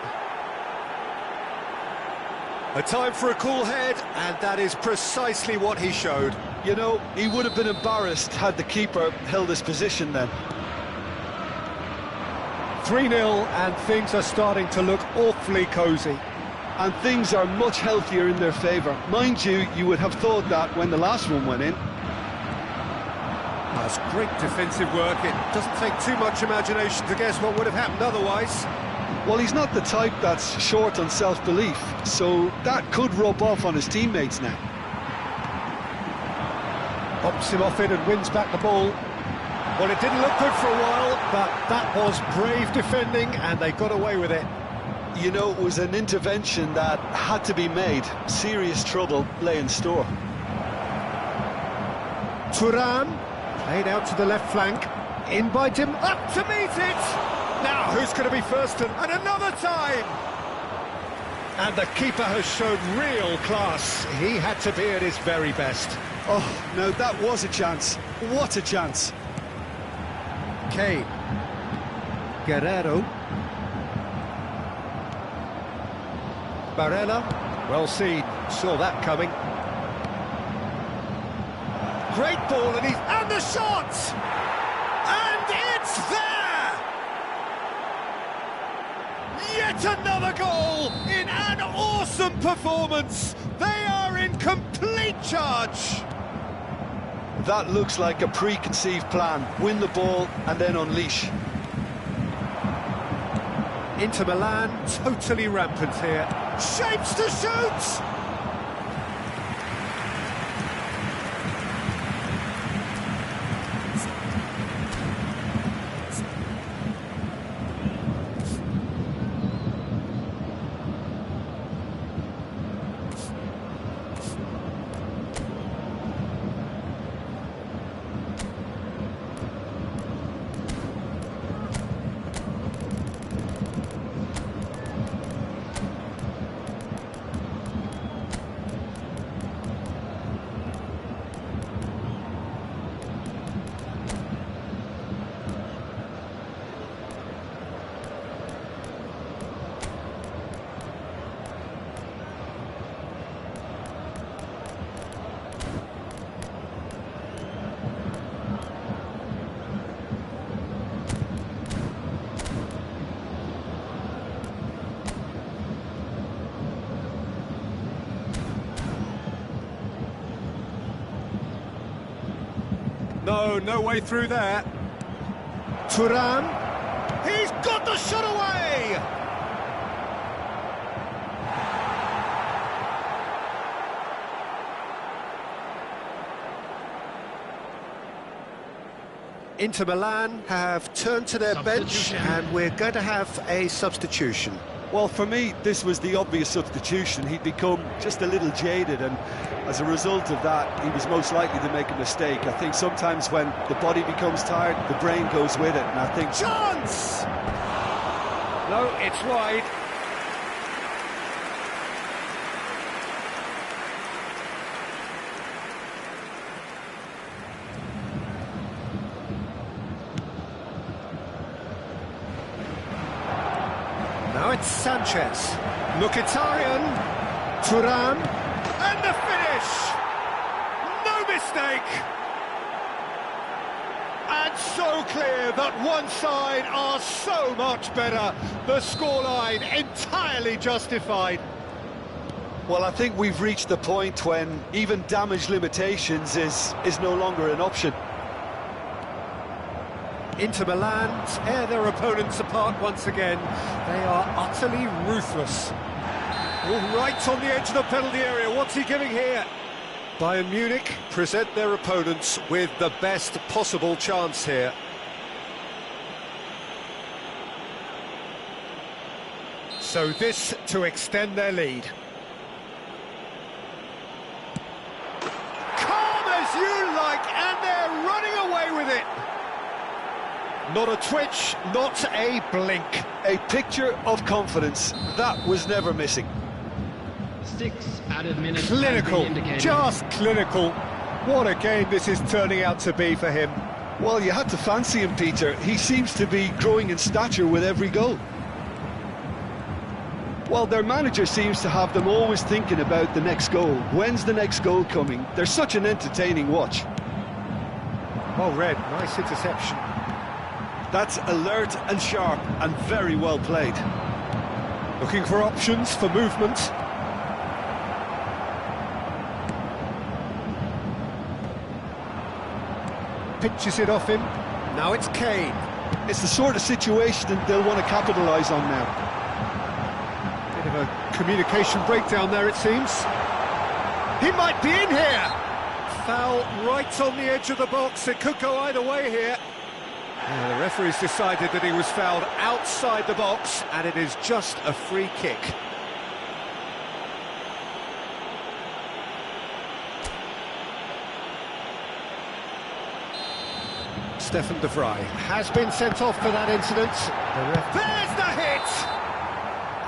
A time for a cool head, and that is precisely what he showed. You know, he would have been embarrassed had the keeper held his position then. 3-0, and things are starting to look awfully cosy. And things are much healthier in their favour. Mind you, you would have thought that when the last one went in. That's great defensive work. It doesn't take too much imagination to guess what would have happened otherwise. Well, he's not the type that's short on self-belief, so that could rub off on his teammates now. Pops him off it and wins back the ball. Well, it didn't look good for a while, but that was brave defending, and they got away with it. You know, it was an intervention that had to be made. Serious trouble lay in store. Thuram, played out to the left flank. In by Dim, up to meet it! Now, who's going to be first? And another time! And the keeper has shown real class. He had to be at his very best. Oh, no, that was a chance. What a chance. Kane. Guerrero. Barella, well seen, saw that coming. Great ball, and the shot! And it's there! Yet another goal in an awesome performance. They are in complete charge. That looks like a preconceived plan. Win the ball and then unleash. Inter Milan totally rampant here. Shapes to shoot! No way through there. Thuram. He's got the shot away! Inter Milan have turned to their bench and we're going to have a substitution. Well, for me, this was the obvious substitution. He'd become just a little jaded, and as a result of that, he was most likely to make a mistake. I think sometimes when the body becomes tired, the brain goes with it, and I think... Chance! No, it's wide. Now it's Sanchez, Mkhitaryan, Thuram, and the finish! No mistake! And so clear that one side are so much better. The scoreline entirely justified. Well, I think we've reached the point when even damage limitations is no longer an option. Inter Milan tear their opponents apart once again. They are utterly ruthless. Oh, right on the edge of the penalty area. What's he giving here? Bayern Munich present their opponents with the best possible chance here. So this to extend their lead. Calm as you like, and they're running away with it. Not a twitch, not a blink. A picture of confidence. That was never missing. 6 added minutes. Clinical, just clinical. What a game this is turning out to be for him. Well, you had to fancy him, Peter. He seems to be growing in stature with every goal. Well, their manager seems to have them always thinking about the next goal. When's the next goal coming? They're such an entertaining watch. Well read, nice interception. That's alert and sharp and very well played. Looking for options for movement. Pitches it off him. Now it's Kane. It's the sort of situation that they'll want to capitalise on now. Bit of a communication breakdown there, it seems. He might be in here. Foul right on the edge of the box. It could go either way here. The referee's decided that he was fouled outside the box, and it is just a free kick. Stefan de Vrij has been sent off for that incident. There's the hit!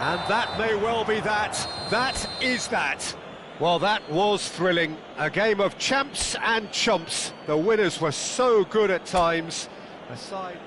And that may well be that. That is that. Well, that was thrilling. A game of champs and chumps. The winners were so good at times. Aside.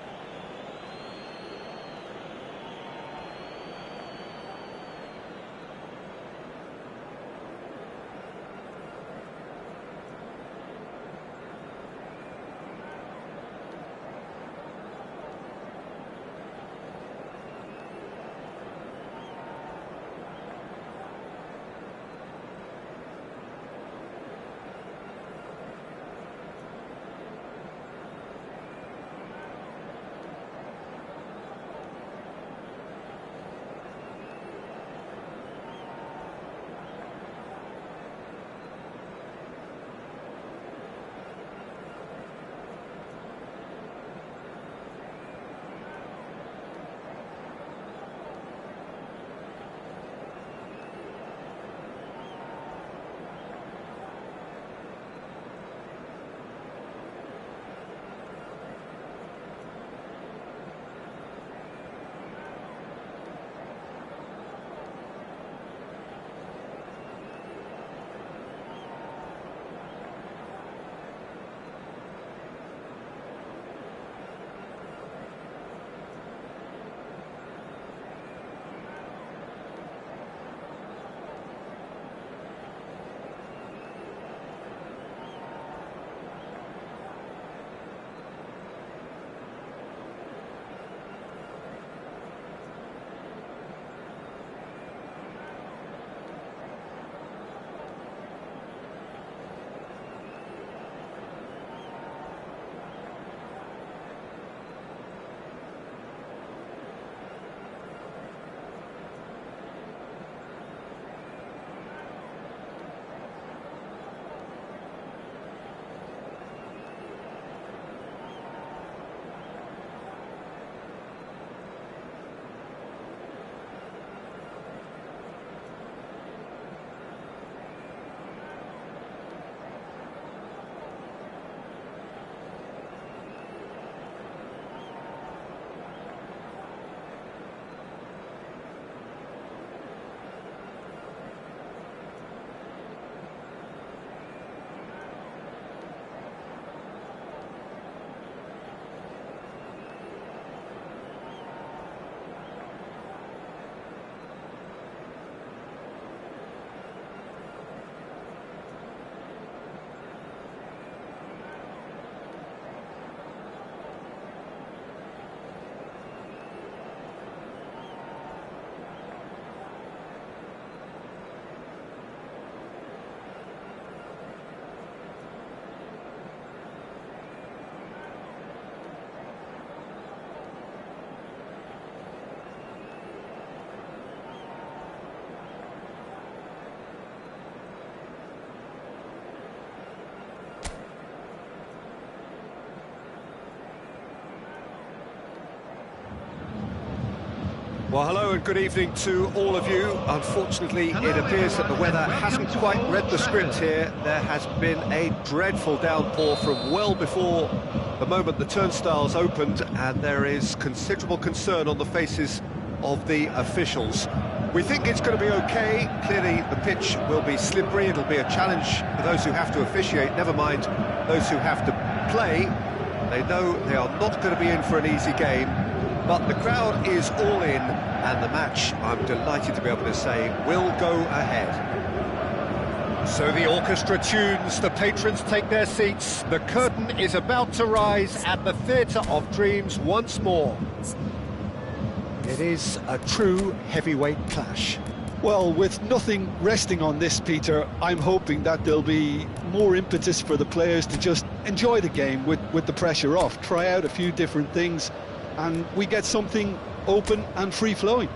Well, hello and good evening to all of you. Unfortunately, it appears that the weather hasn't quite read the script here. There has been a dreadful downpour from well before the moment the turnstiles opened, and there is considerable concern on the faces of the officials. We think it's going to be okay. Clearly, the pitch will be slippery. It'll be a challenge for those who have to officiate, never mind those who have to play. They know they are not going to be in for an easy game. But the crowd is all in, and the match, I'm delighted to be able to say, will go ahead. So the orchestra tunes, the patrons take their seats, the curtain is about to rise at the Theatre of Dreams once more. It is a true heavyweight clash. Well, with nothing resting on this, Peter, I'm hoping that there'll be more impetus for the players to just enjoy the game with the pressure off, try out a few different things, and we get something open and free-flowing.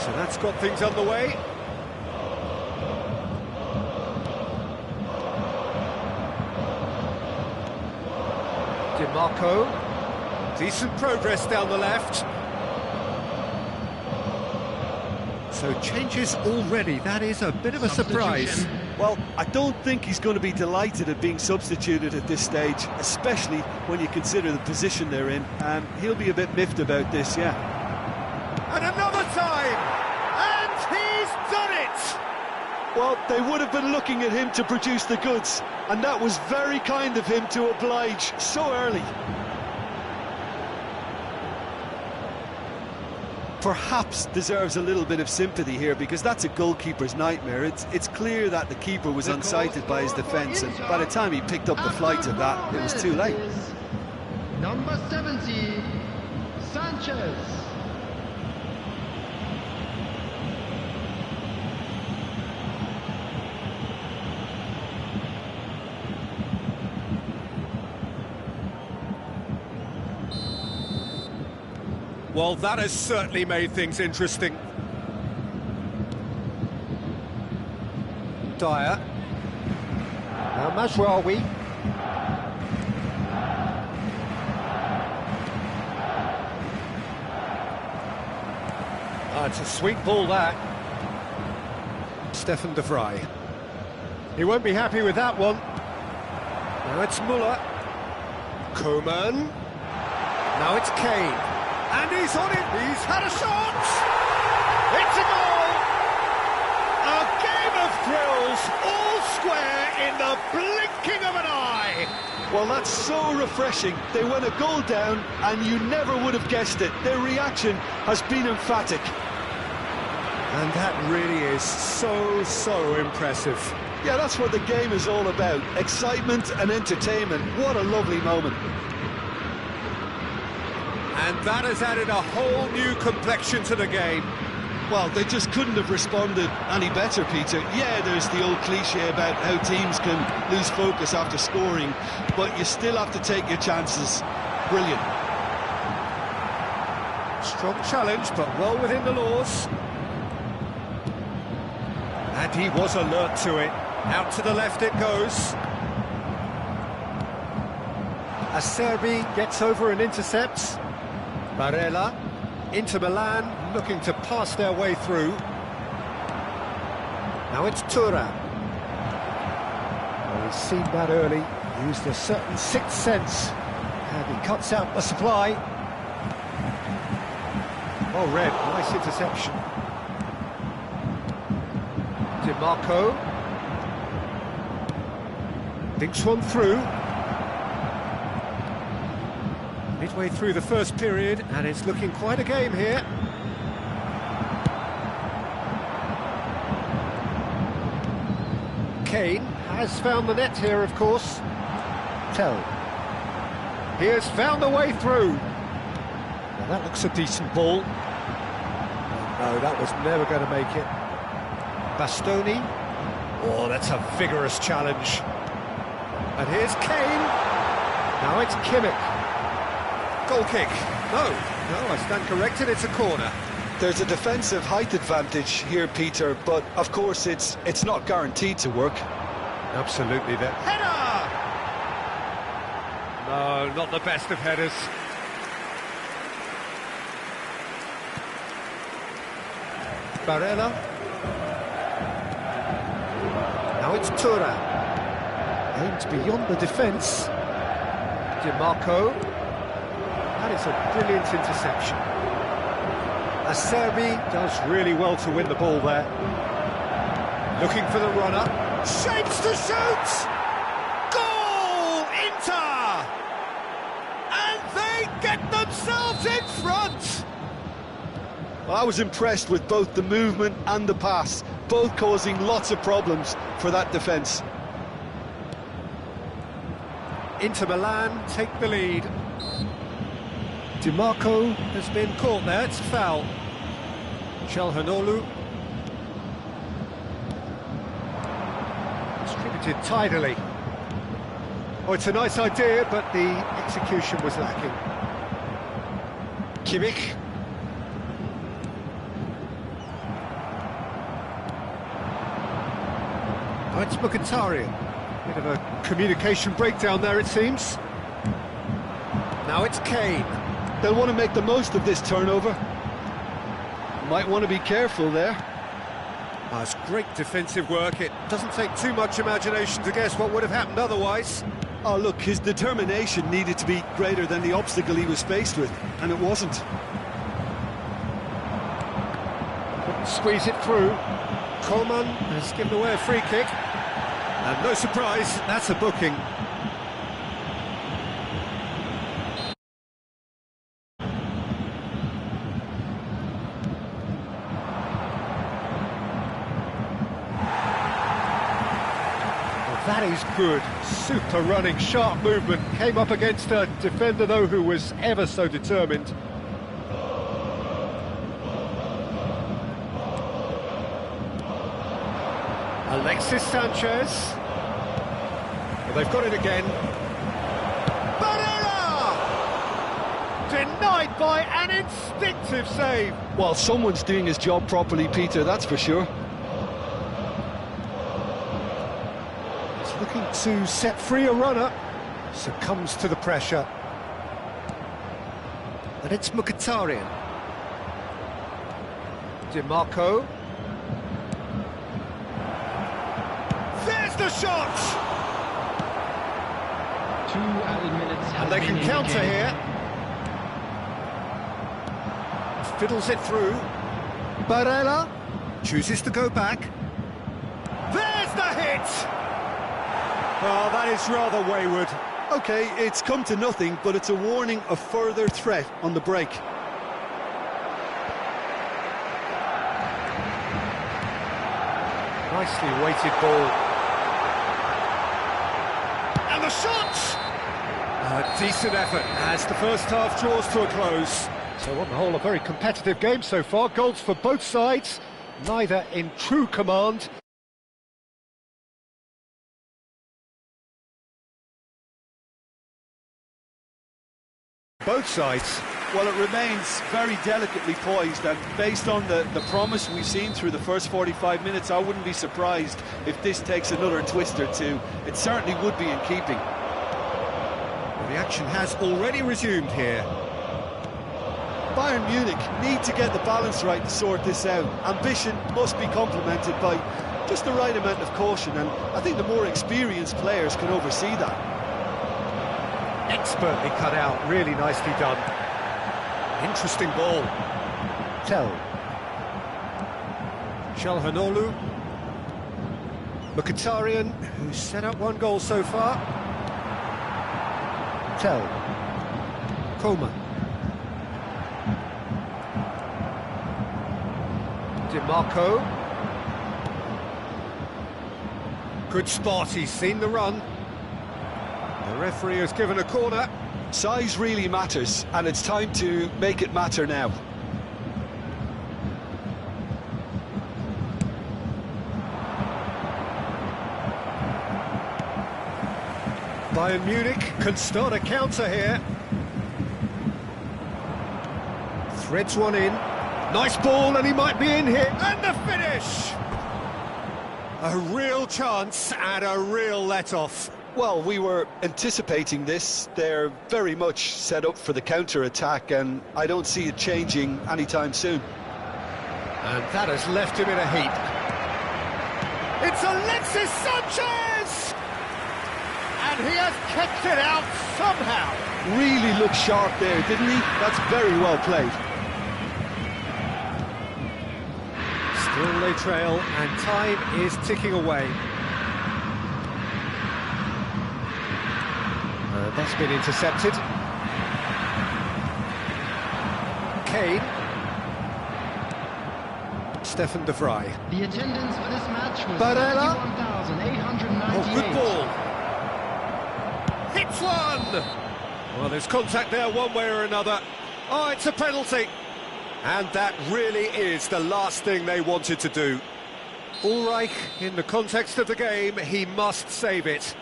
So that's got things underway. DiMarco. Decent progress down the left. So changes already. That is a bit of a surprise. Well, I don't think he's going to be delighted at being substituted at this stage, especially when you consider the position they're in. He'll be a bit miffed about this, yeah. And another time! And he's done it! Well, they would have been looking at him to produce the goods, and that was very kind of him to oblige so early. Perhaps deserves a little bit of sympathy here, because that's a goalkeeper's nightmare. It's clear that the keeper was unsighted by his defence, and by the time he picked up the flight of that, it was too late. Number 70, Sanchez. Well, that has certainly made things interesting. Dyer. Now Mazraoui. It's a sweet ball, that. Stefan de Vrij. He won't be happy with that one. Now it's Muller. Koeman. Now it's Kane. And he's on it, he's had a shot! It's a goal! A game of thrills, all square in the blinking of an eye! Well, that's so refreshing. They went a goal down, and you never would have guessed it. Their reaction has been emphatic. And that really is so impressive. Yeah, that's what the game is all about. Excitement and entertainment. What a lovely moment. And that has added a whole new complexion to the game. Well, they just couldn't have responded any better, Peter. Yeah, there's the old cliche about how teams can lose focus after scoring, but you still have to take your chances. Brilliant. Strong challenge, but well within the laws. And he was alert to it. Out to the left it goes. Acerbi gets over and intercepts. Barella, Inter Milan, looking to pass their way through. Now it's Thuram. Well, he's seen that early, used a certain sixth sense, and he cuts out the supply. Well read, nice interception. DiMarco. Dinks one through. Midway through the first period, and it's looking quite a game here. Kane has found the net here, of course. Tell. He has found a way through. Now that looks a decent ball. No, that was never going to make it. Bastoni. Oh, that's a vigorous challenge. And here's Kane. Now it's Kimmich. Goal kick. No, I stand corrected, it's a corner. There's a defensive height advantage here, Peter, but of course it's not guaranteed to work. Absolutely there. Header! No, not the best of headers. Barella. Now it's Tura. Aimed beyond the defence. DiMarco. That is a brilliant interception. Acerbi does really well to win the ball there. Looking for the runner. Shapes to shoot! Goal! Inter! And they get themselves in front! Well, I was impressed with both the movement and the pass, both causing lots of problems for that defence. Inter Milan take the lead. DiMarco has been caught there, it's a foul. Calhanoglu. Distributed tidily. Oh, it's a nice idea, but the execution was lacking. Kimmich. Oh, it's Mkhitaryan. Bit of a communication breakdown there, it seems. Now it's Kane. They'll want to make the most of this turnover. Might want to be careful there. Oh, it's great defensive work. It doesn't take too much imagination to guess what would have happened otherwise. Oh, look, his determination needed to be greater than the obstacle he was faced with, and it wasn't. Couldn't squeeze it through. Coleman has given away a free kick. And no surprise, that's a booking. That is good, super running, sharp movement. Came up against a defender, though, who was ever so determined. Alexis Sanchez. Well, they've got it again. Barella! Denied by an instinctive save. Well, someone's doing his job properly, Peter, that's for sure. Looking to set free a runner, succumbs to the pressure. And it's Mkhitaryan. DiMarco. There's the shot! 2 added minutes. And they can counter here. Fiddles it through. Barella chooses to go back. There's the hit! Oh, that is rather wayward. OK, it's come to nothing, but it's a warning of further threat on the break. Nicely weighted ball. And the shot! A decent effort as the first half draws to a close. So on the whole, a very competitive game so far. Goals for both sides, neither in true command. Both sides. Well, it remains very delicately poised, and based on the promise we've seen through the first 45 minutes, I wouldn't be surprised if this takes another twist or two. It certainly would be in keeping. Well, the action has already resumed here. Bayern Munich need to get the balance right to sort this out. Ambition must be complemented by just the right amount of caution, and I think the more experienced players can oversee that. Expertly cut out, really nicely done. Interesting ball. Tell. Calhanoglu. Mkhitaryan, who's set up one goal so far. Tell. Coleman. DiMarco. Good spot, he's seen the run. The referee has given a corner. Size really matters, and it's time to make it matter now. Bayern Munich can start a counter here. Threads one in. Nice ball, and he might be in here. And the finish! A real chance and a real let-off. Well, we were anticipating this. They're very much set up for the counter-attack, and I don't see it changing anytime soon. And that has left him in a heap. It's Alexis Sanchez! And he has kept it out somehow. Really looked sharp there, didn't he? That's very well played. Still they trail, and time is ticking away. That's been intercepted. Kane. Stefan de Vrij. The attendance for this match was Barella. 31,898. Oh, good ball. Hits one! Well, there's contact there one way or another. Oh, it's a penalty. And that really is the last thing they wanted to do. Ulreich, in the context of the game, he must save it.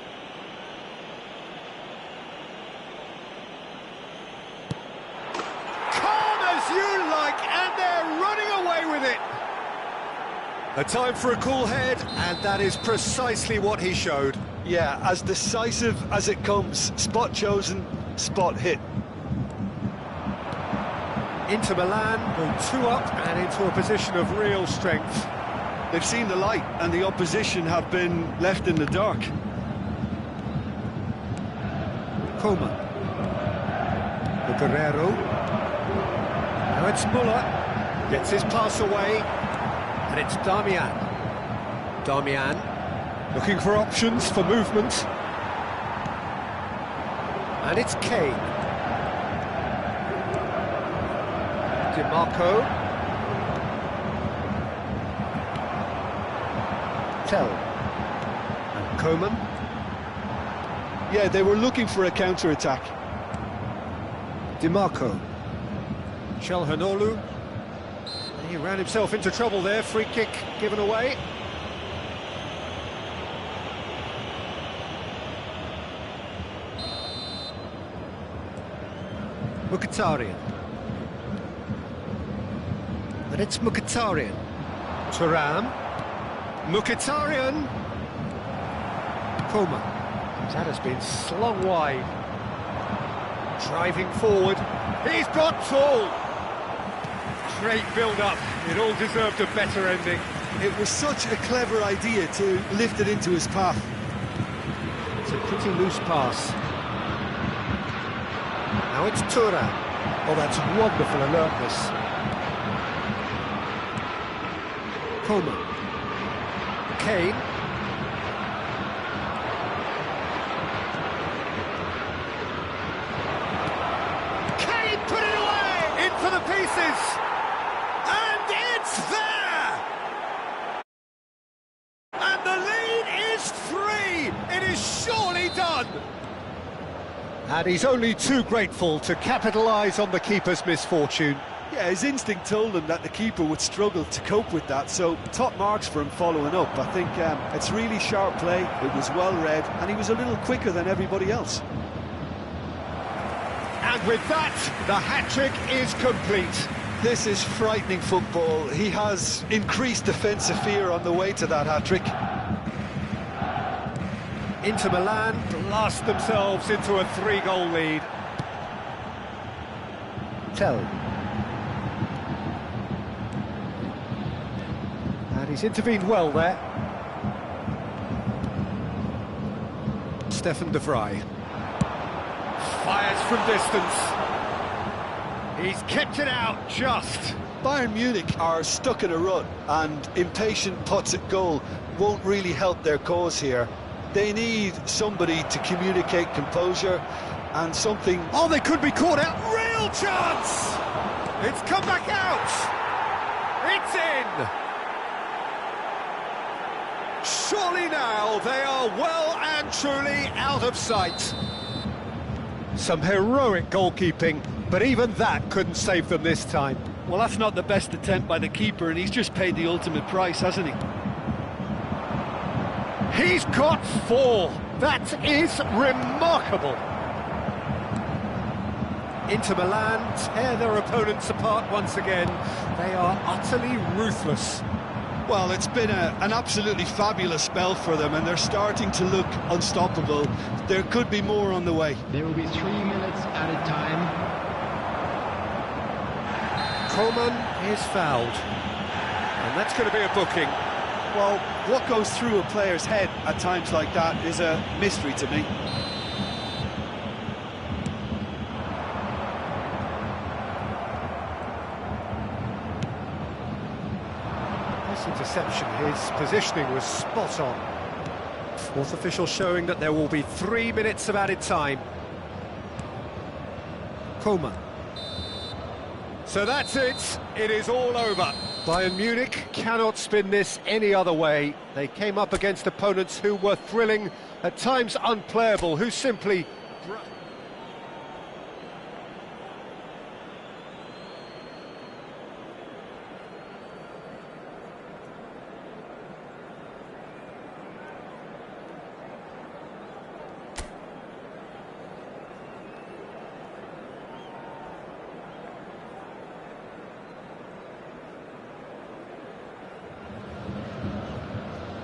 Calm as you like, and they're running away with it. A time for a cool head, and that is precisely what he showed. Yeah, as decisive as it comes. Spot chosen, spot hit. Inter Milan go 2 up and into a position of real strength. They've seen the light, and the opposition have been left in the dark. Coleman. The Guerrero. Now it's Muller. Gets his pass away. And it's Darmian. Darmian looking for options for movement. And it's Kane. DiMarco. Tell. And Coleman. Yeah, they were looking for a counter-attack. DiMarco. Çalhanoğlu. He ran himself into trouble there. Free kick given away. Mkhitaryan. And it's Mkhitaryan. Thuram. Mkhitaryan. Coleman. That has been slung wide. Driving forward. He's got tall. Great build-up. It all deserved a better ending. It was such a clever idea to lift it into his path. It's a pretty loose pass. Now it's Thuram. Oh, that's wonderful alertness. Coleman. Kane. Kane put it away! In for the pieces! And it's there! And the lead is 3! It is surely done! And he's only too grateful to capitalise on the keeper's misfortune. Yeah, his instinct told him that the keeper would struggle to cope with that, so top marks for him following up. I think it's really sharp play, it was well read, and he was a little quicker than everybody else. And with that, the hat-trick is complete. This is frightening football. He has increased defensive fear on the way to that hat-trick. Inter Milan blast themselves into a 3-goal lead. Tell. And he's intervened well there. Stefan de Vrij. Fires from distance. He's kept it out just. Bayern Munich are stuck in a rut, and impatient putts at goal won't really help their cause here. They need somebody to communicate composure and something... Oh, they could be caught out. Real chance! It's come back out! It's in! Surely now they are well and truly out of sight. Some heroic goalkeeping, but even that couldn't save them this time. Well, that's not the best attempt by the keeper, and he's just paid the ultimate price, hasn't he? He's got 4. That is remarkable. Inter Milan tear their opponents apart once again. They are utterly ruthless. Well, it's been an absolutely fabulous spell for them, and they're starting to look unstoppable. There could be more on the way. There will be 3 minutes added time. Coman is fouled, and that's going to be a booking. Well, what goes through a player's head at times like that is a mystery to me. This interception, his positioning was spot on. Fourth official showing that there will be 3 minutes of added time. Coman. So that's it. It is all over. Bayern Munich cannot spin this any other way. They came up against opponents who were thrilling, at times unplayable, who simply...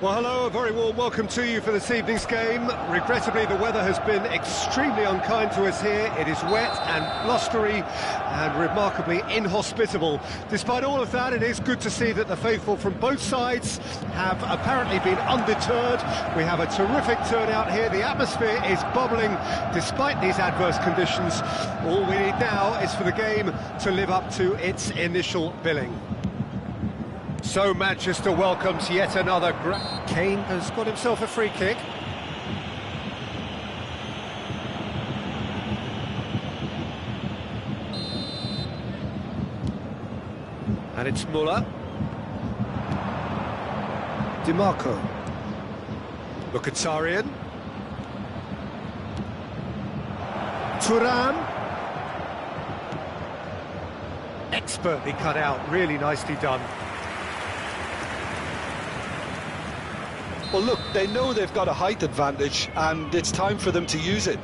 Well, hello, a very warm welcome to you for this evening's game. Regrettably, the weather has been extremely unkind to us here. It is wet and blustery and remarkably inhospitable. Despite all of that, it is good to see that the faithful from both sides have apparently been undeterred. We have a terrific turnout here. The atmosphere is bubbling despite these adverse conditions. All we need now is for the game to live up to its initial billing. So Manchester welcomes yet another... Kane has got himself a free kick. And it's Müller. DiMarco. Mkhitaryan. Thuram. Expertly cut out, really nicely done. Well, look, they know they've got a height advantage, and it's time for them to use it.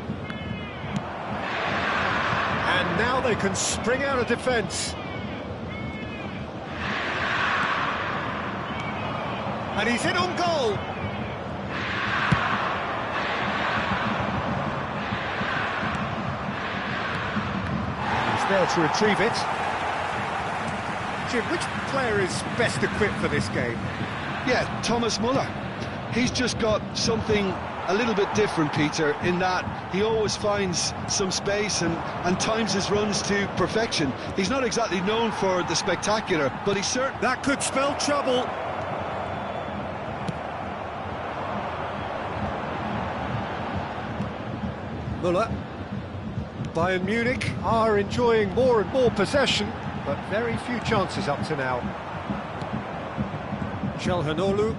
And now they can spring out of defence. And he's in on goal. He's there to retrieve it. Jim, which player is best equipped for this game? Yeah, Thomas Müller. He's just got something a little bit different, Peter, in that he always finds some space and times his runs to perfection. He's not exactly known for the spectacular, but he's certain... That could spell trouble. Müller. Bayern Munich are enjoying more and more possession, but very few chances up to now. Çalhanoğlu.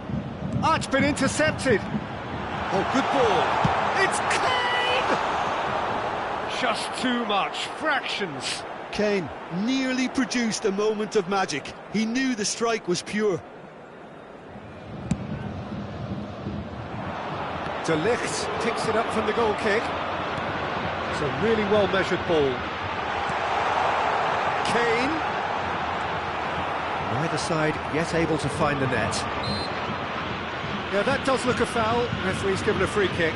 Ah, it's been intercepted. Oh, good ball. It's Kane! Just too much. Fractions. Kane nearly produced a moment of magic. He knew the strike was pure. De Ligt picks it up from the goal kick. It's a really well-measured ball. Kane. Neither side yet able to find the net. Yeah, that does look a foul. Referee's given a free kick.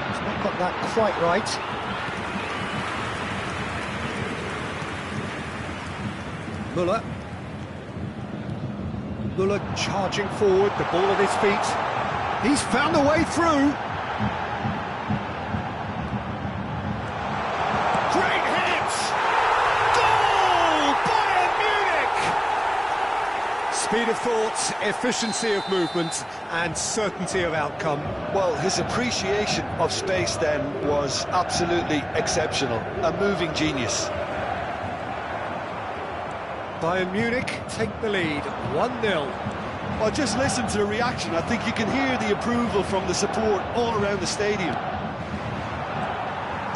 He's not got that quite right. Müller. Müller charging forward, the ball at his feet. He's found a way through. Great hit! Goal! Bayern Munich! Speed of thought, efficiency of movement, and certainty of outcome. Well, his appreciation of space then was absolutely exceptional. A moving genius. Bayern Munich take the lead, 1-0. Well, just listen to the reaction. I think you can hear the approval from the support all around the stadium.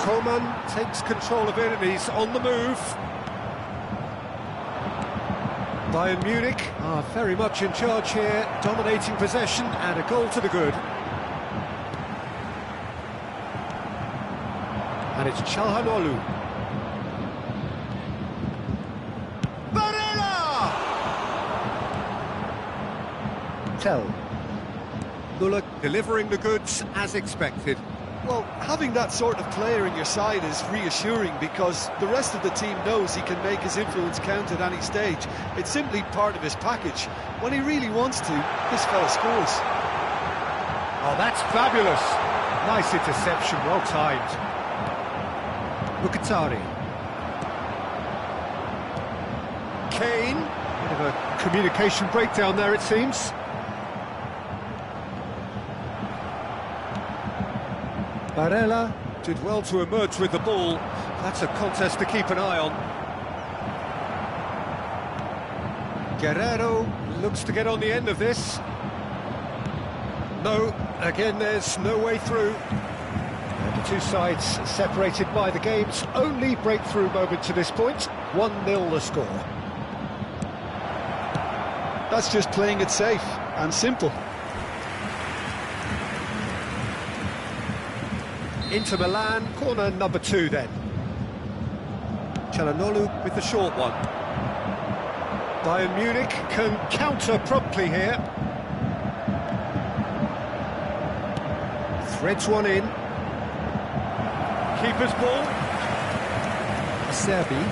Coman takes control of it and he's on the move. Bayern Munich are very much in charge here, dominating possession and a goal to the good. And it's Çalhanoğlu. Müller delivering the goods as expected. Well, having that sort of player in your side is reassuring because the rest of the team knows he can make his influence count at any stage. It's simply part of his package. When he really wants to, this fella scores. Oh, that's fabulous. Nice interception, well timed. Mkhitaryan. Kane. Bit of a communication breakdown there, it seems. Barella did well to emerge with the ball. That's a contest to keep an eye on. Guerrero looks to get on the end of this. No, again there's no way through. And the two sides separated by the game's only breakthrough moment to this point. 1-0 the score. That's just playing it safe and simple. Inter Milan, corner number 2 then. Çalhanoğlu with the short one. Bayern Munich can counter promptly here. Threads one in. Keeper's ball. Serbi.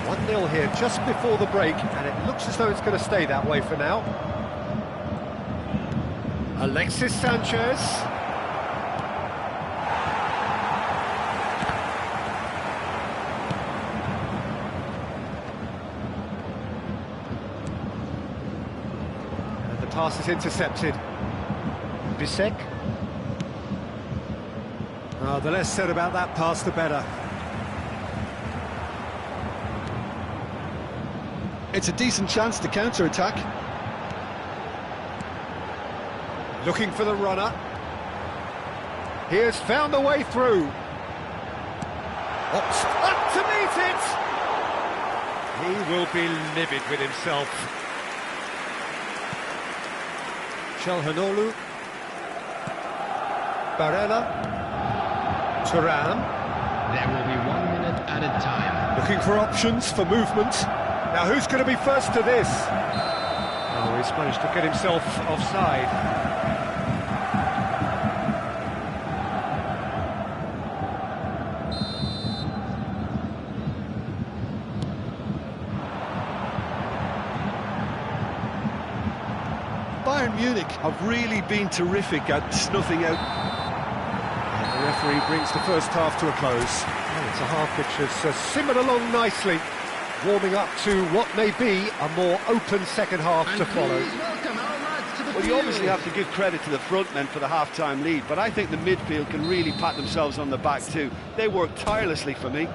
1-0 here just before the break, and it looks as though it's going to stay that way for now. Alexis Sanchez. Pass is intercepted. Bisek. Oh, the less said about that pass, the better. It's a decent chance to counter-attack. Looking for the runner. He has found a way through. Ops up to meet it! He will be livid with himself. Çalhanoğlu. Barella. Thuram. There will be 1 minute added time. Looking for options for movement. Now who's going to be first to this? Oh, he's managed to get himself offside. Bayern Munich have really been terrific at snuffing out. And the referee brings the first half to a close. Well, it's a half which has simmered along nicely, warming up to what may be a more open second half to follow. Well, you obviously have to give credit to the front men for the half-time lead, but I think the midfield can really pat themselves on the back too. They work tirelessly for me.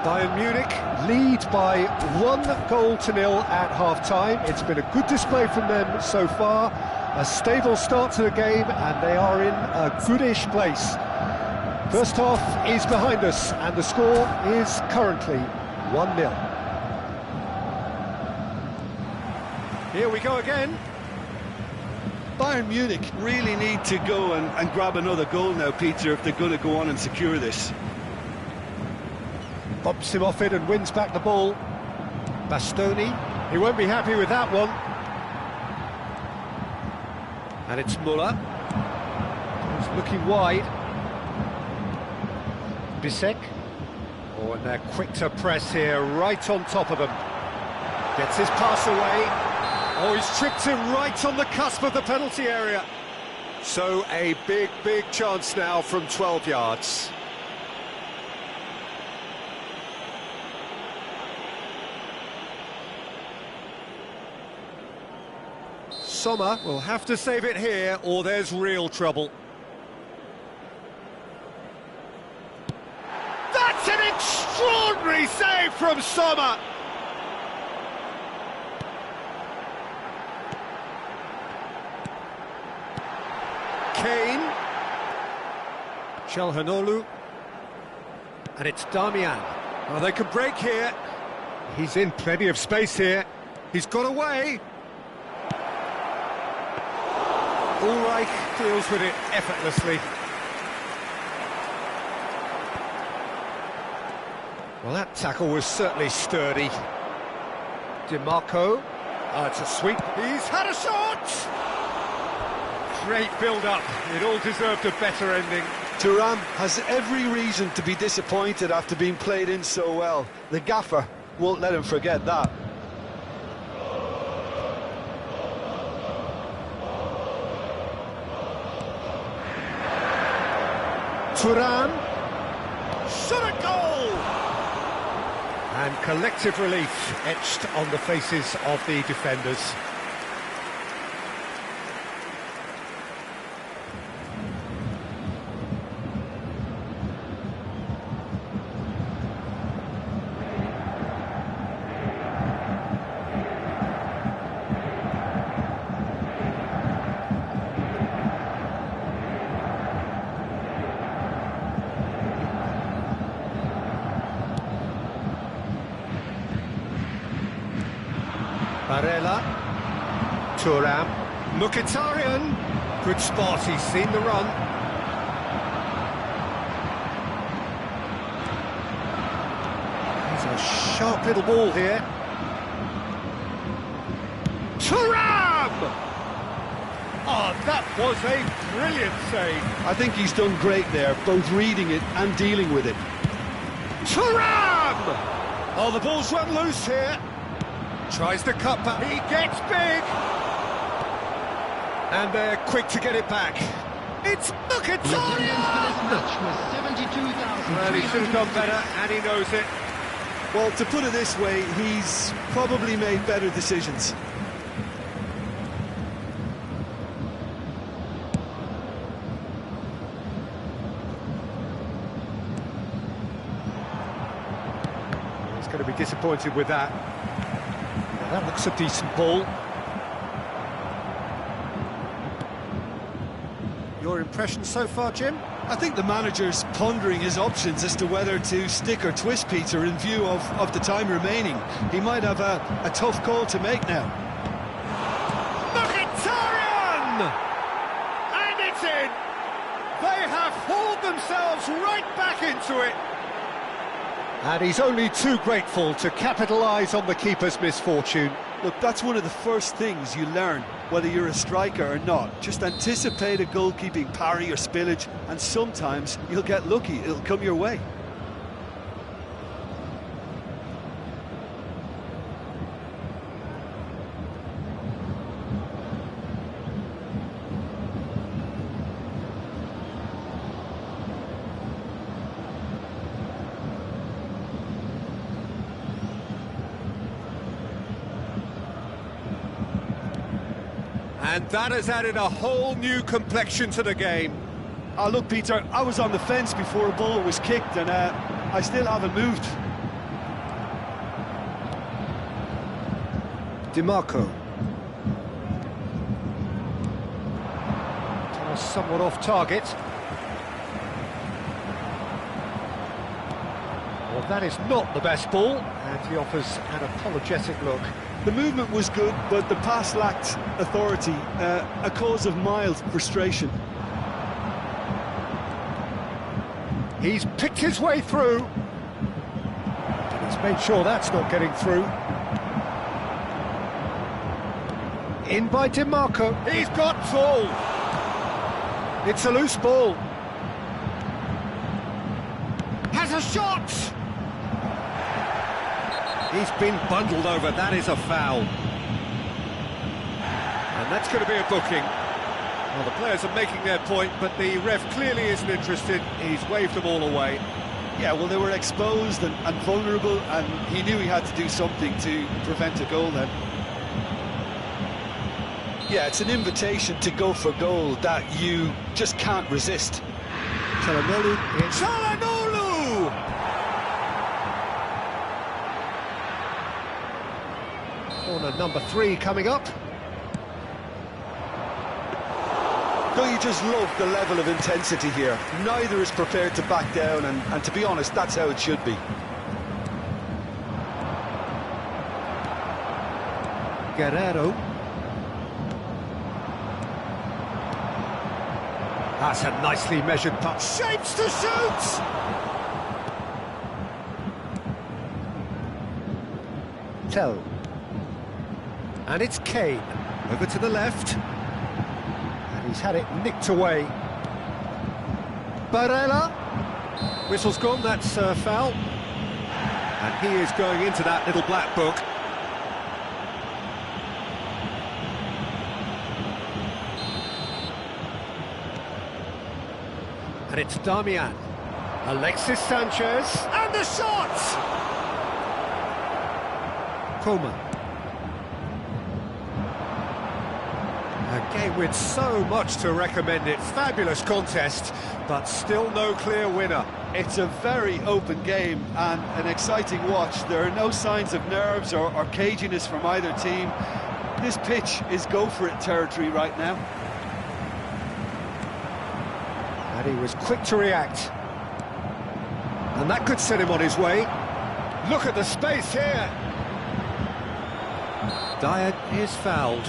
Bayern Munich lead by 1-0 at half-time. It's been a good display from them so far. A stable start to the game, and they are in a goodish place. First half is behind us, and the score is currently 1-0. Here we go again. Bayern Munich really need to go and grab another goal now, Peter, if they're going to go on and secure this. Bumps him off it and wins back the ball. Bastoni, he won't be happy with that one. And it's Müller. He's looking wide. Bisek. Oh, and they're quick to press here, right on top of them. Gets his pass away. Oh, he's tripped him right on the cusp of the penalty area. So a big, big chance now from 12 yards. Sommer will have to save it here, or there's real trouble. That's an extraordinary save from Sommer! Kane. Çalhanoğlu. And it's Damian. Oh, they can break here. He's in plenty of space here. He's got away. Ulreich deals with it effortlessly. Well, that tackle was certainly sturdy. DiMarco. Oh, it's a sweep. He's had a shot! Great build-up. It all deserved a better ending. Thuram has every reason to be disappointed after being played in so well. The gaffer won't let him forget that. Thuram. Shot a goal! And collective relief etched on the faces of the defenders. Barella, Thuram, Mkhitaryan, good spot, he's seen the run. There's a sharp little ball here. Thuram! Oh, that was a brilliant save. I think he's done great there, both reading it and dealing with it. Thuram! Oh, the ball's run loose here. Tries the cut back, he gets big! And they're quick to get it back. It's Mkhitaryan! Well, he should have done better, and he knows it. Well, to put it this way, he's probably made better decisions. He's going to be disappointed with that. That looks a decent ball. Your impression so far, Jim? I think the manager's pondering his options as to whether to stick or twist Peter in view of the time remaining. He might have a tough call to make now. Mkhitaryan! And it's in! They have hauled themselves right back into it. And he's only too grateful to capitalise on the keeper's misfortune. Look, that's one of the first things you learn, whether you're a striker or not. Just anticipate a goalkeeping parry or spillage, and sometimes you'll get lucky, it'll come your way. And that has added a whole new complexion to the game. Oh, look, Peter, I was on the fence before a ball was kicked, and I still haven't moved. DiMarco. Somewhat off target. Well, that is not the best ball, and he offers an apologetic look. The movement was good, but the pass lacked authority, a cause of mild frustration. He's picked his way through. He's made sure that's not getting through. In by DiMarco. He's got tall. It's a loose ball. Has a shot! He's been bundled over, that is a foul. And that's going to be a booking. Well, the players are making their point, but the ref clearly isn't interested. He's waved them all away. Yeah, well, they were exposed and vulnerable, and he knew he had to do something to prevent a goal then. Yeah, it's an invitation to go for goal that you just can't resist. Çalhanoğlu. Çalhanoğlu! Corner number 3 coming up. Don't you just love the level of intensity here? Neither is prepared to back down, and to be honest, that's how it should be. Guerrero. That's a nicely measured putt. Shapes to shoot! Tell. And it's Kane. Over to the left. And he's had it nicked away. Barella. Whistle's gone, that's foul. And he is going into that little black book. And it's Damian. Alexis Sanchez. And the shot! Coleman. A game with so much to recommend it. Fabulous contest, but still no clear winner. It's a very open game and an exciting watch. There are no signs of nerves or caginess from either team. This pitch is go-for-it territory right now. And he was quick to react. And that could set him on his way. Look at the space here. Dyer is fouled.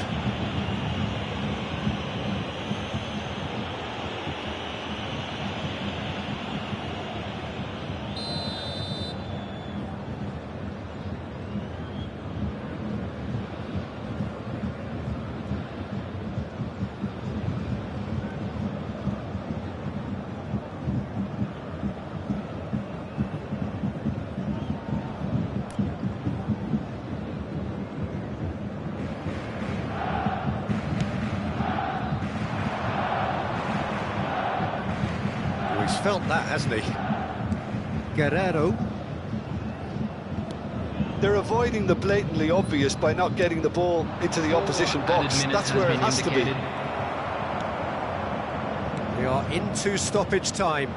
He's felt that, hasn't he? Guerrero. They're avoiding the blatantly obvious by not getting the ball into the opposition box. That's where it has to be. We are into stoppage time.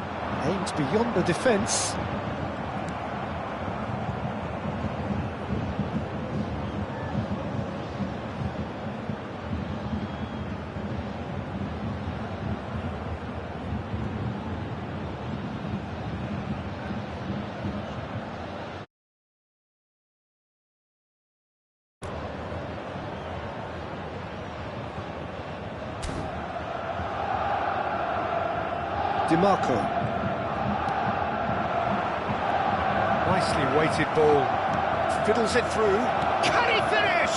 Aimed beyond the defence. DiMarco. Nicely weighted ball. Fiddles it through. Can he finish?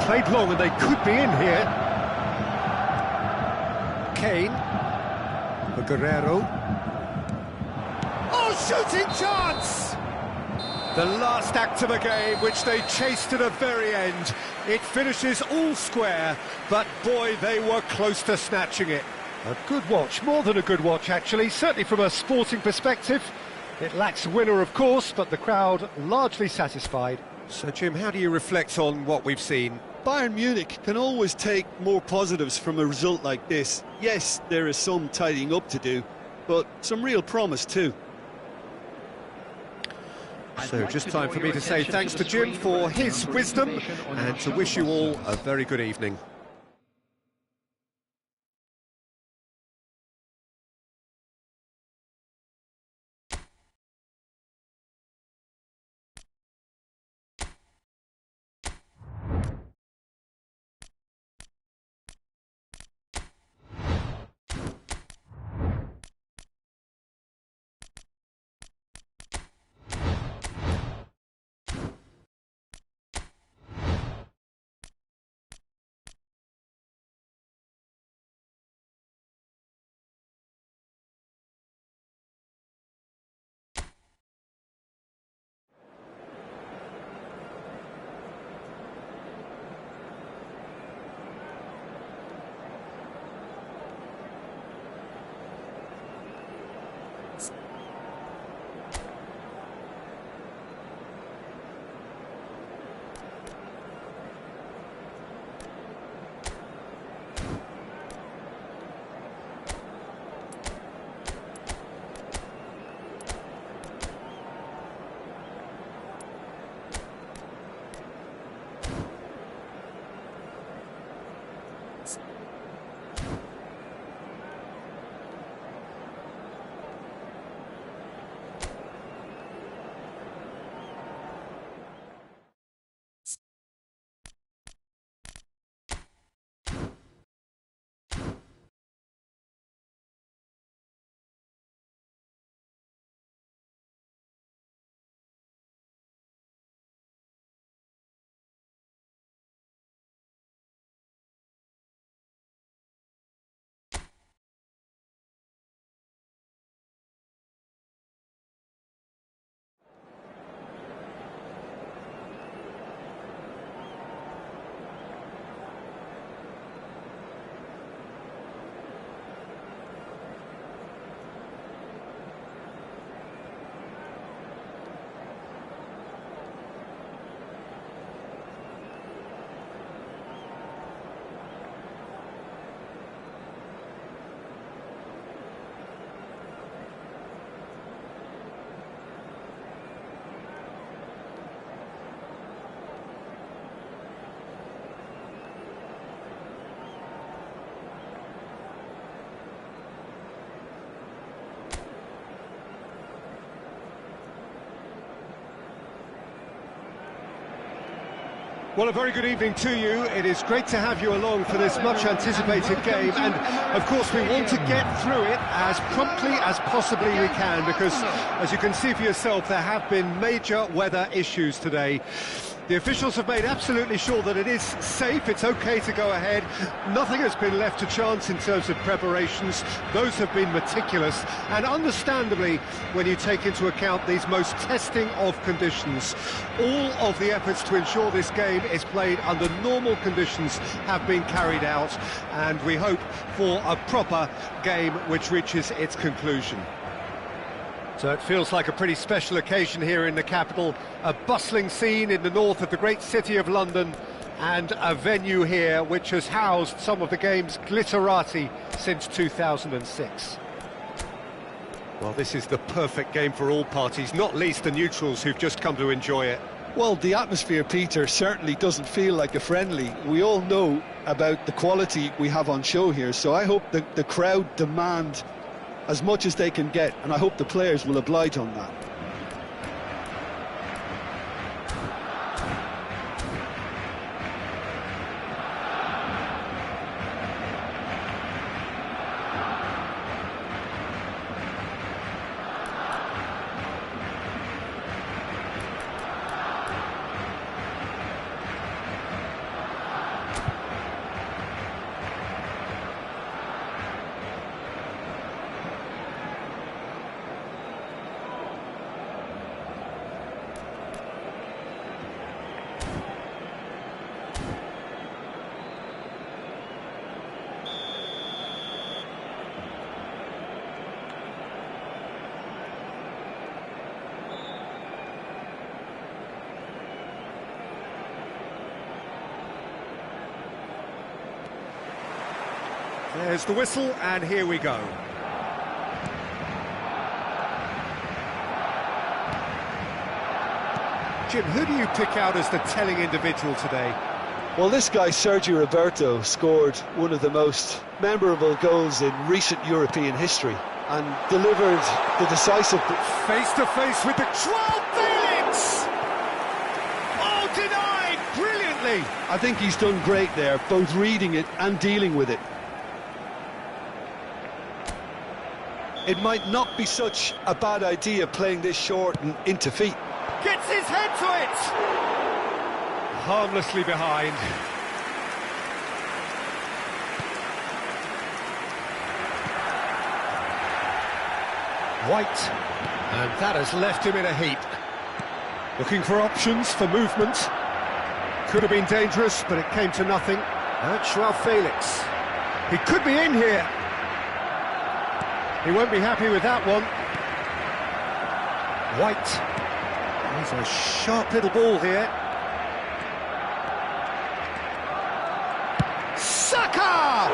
Played long and they could be in here. Kane. For Guerrero. Oh, shooting chance! The last act of a game, which they chased to the very end. It finishes all square, but boy, they were close to snatching it. A good watch, more than a good watch actually, certainly from a sporting perspective. It lacks a winner of course, but the crowd largely satisfied. So Jim, how do you reflect on what we've seen? Bayern Munich can always take more positives from a result like this. Yes, there is some tidying up to do, but some real promise too. So just time for me to say thanks to Jim for his wisdom and to wish you all a very good evening. Well, a very good evening to you. It is great to have you along for this much-anticipated game, and of course we want to get through it as promptly as possibly we can, because, as you can see for yourself, there have been major weather issues today. The officials have made absolutely sure that it is safe, it's okay to go ahead. Nothing has been left to chance in terms of preparations. Those have been meticulous, and understandably, when you take into account these most testing of conditions, all of the efforts to ensure this game is played under normal conditions have been carried out, and we hope for a proper game which reaches its conclusion. So it feels like a pretty special occasion here in the capital, a bustling scene in the north of the great city of London, and a venue here which has housed some of the game's glitterati since 2006. Well, this is the perfect game for all parties, not least the neutrals who've just come to enjoy it. Well, the atmosphere, Peter, certainly doesn't feel like a friendly. We all know about the quality we have on show here, so I hope the crowd demand as much as they can get, and I hope the players will oblige on that. There's the whistle, and here we go. Jim, who do you pick out as the telling individual today? Well, this guy, Sergio Roberto, scored one of the most memorable goals in recent European history and delivered the decisive... Face-to-face with the... Joao Felix! Oh, denied! Brilliantly! I think he's done great there, both reading it and dealing with it. It might not be such a bad idea playing this short and into feet. Gets his head to it! Harmlessly behind. White. And that has left him in a heap. Looking for options for movement. Could have been dangerous, but it came to nothing. That's Joao Felix. He could be in here. He won't be happy with that one. White. There's a sharp little ball here. Saka!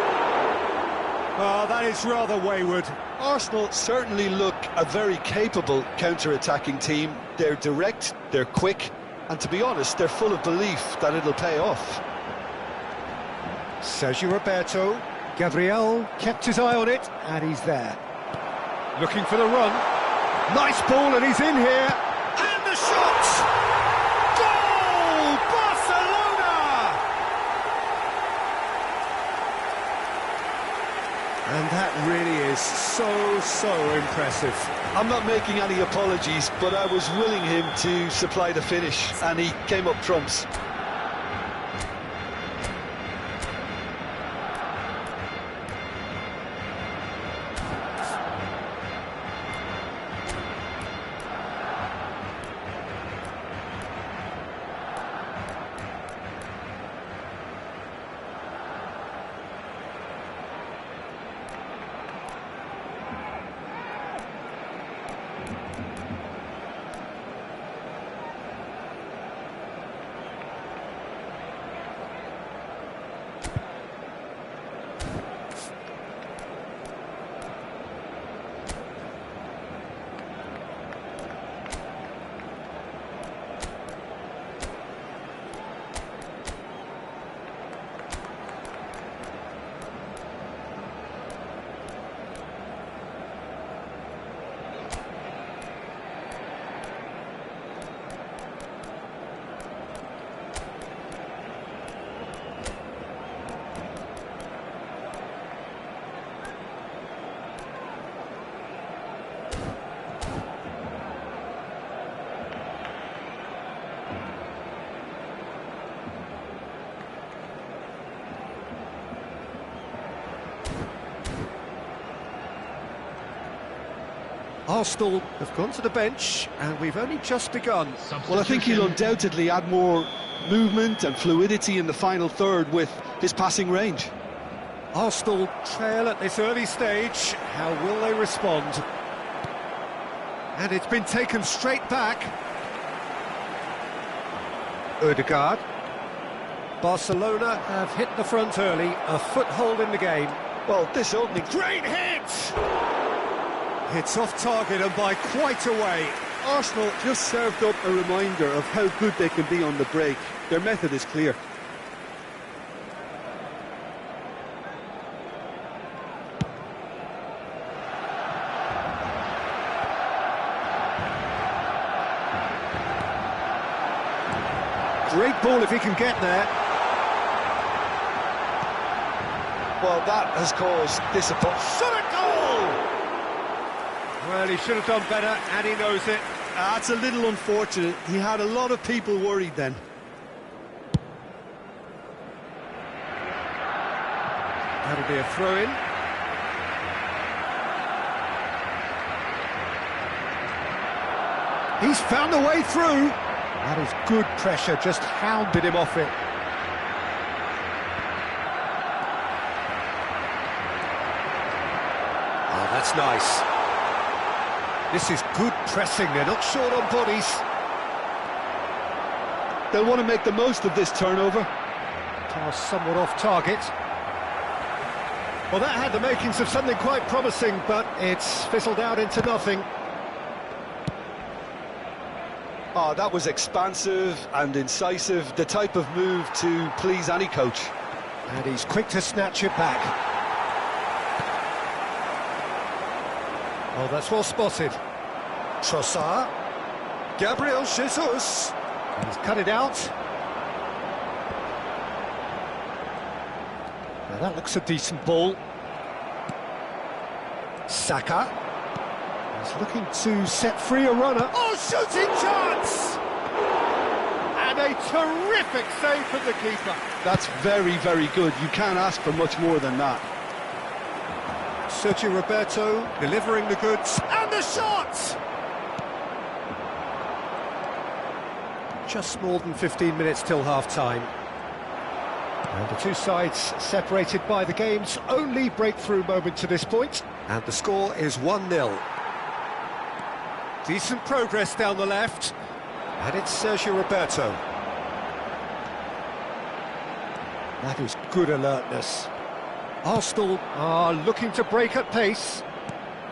Oh, that is rather wayward. Arsenal certainly look a very capable counter-attacking team. They're direct, they're quick, and to be honest, they're full of belief that it'll pay off. Sergio Roberto. Gabriel kept his eye on it, and he's there. Looking for the run. Nice ball, and he's in here. And the shot! Goal! Barcelona! And that really is so impressive. I'm not making any apologies, but I was willing him to supply the finish, and he came up trumps. Arsenal have gone to the bench, and we've only just begun. Well, I think he'll undoubtedly add more movement and fluidity in the final third with his passing range. Arsenal trail at this early stage. How will they respond? And it's been taken straight back. Odegaard. Barcelona have hit the front early, a foothold in the game. Well, this opening... Great hit! It's off target and by quite a way. Arsenal just served up a reminder of how good they can be on the break. Their method is clear. Great ball if he can get there. Well, that has caused disappointment. Shot a goal! Well, he should have done better, and he knows it. That's a little unfortunate. He had a lot of people worried then. That'll be a throw-in. He's found a way through. That is good pressure, just hounded him off it. Oh, that's nice. This is good pressing, they're not short on bodies. They'll want to make the most of this turnover. Pass somewhat off target. Well, that had the makings of something quite promising, but it's fizzled out into nothing. Oh, that was expansive and incisive, the type of move to please any coach. And he's quick to snatch it back. Oh, that's well spotted. Trossard. Gabriel Jesus. He's cut it out. Now that looks a decent ball. Saka. He's looking to set free a runner. Oh, shooting chance! And a terrific save from the keeper. That's very, very good. You can't ask for much more than that. Sergio Roberto delivering the goods. And the shot! Just more than 15 minutes till half-time. And the two sides separated by the game's only breakthrough moment to this point. And the score is 1-0. Decent progress down the left. And it's Sergio Roberto. That is good alertness. Arsenal are looking to break at pace.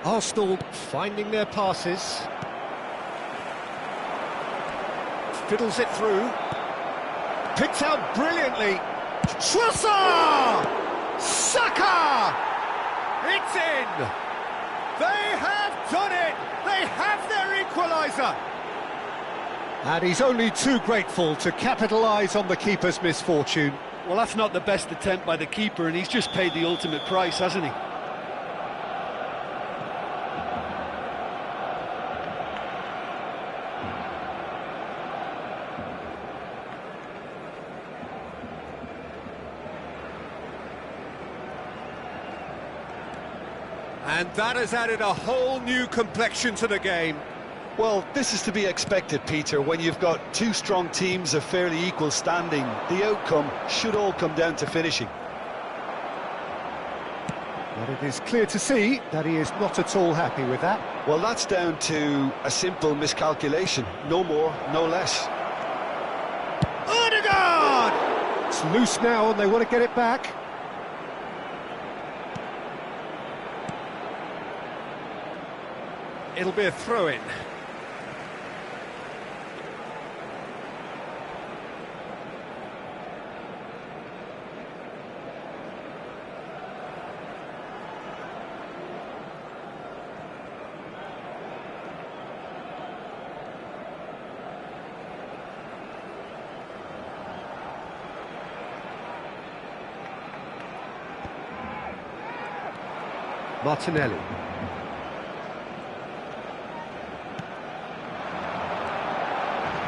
Arsenal finding their passes. Fiddles it through. Picked out brilliantly. Trossard! Saka! It's in! They have done it! They have their equaliser! And he's only too grateful to capitalise on the keeper's misfortune. Well, that's not the best attempt by the keeper, and he's just paid the ultimate price, hasn't he? And that has added a whole new complexion to the game. Well, this is to be expected, Peter. When you've got two strong teams of fairly equal standing, the outcome should all come down to finishing. But it is clear to see that he is not at all happy with that. Well, that's down to a simple miscalculation. No more, no less. Odegaard! It's loose now and they want to get it back. It'll be a throw-in. Martinelli.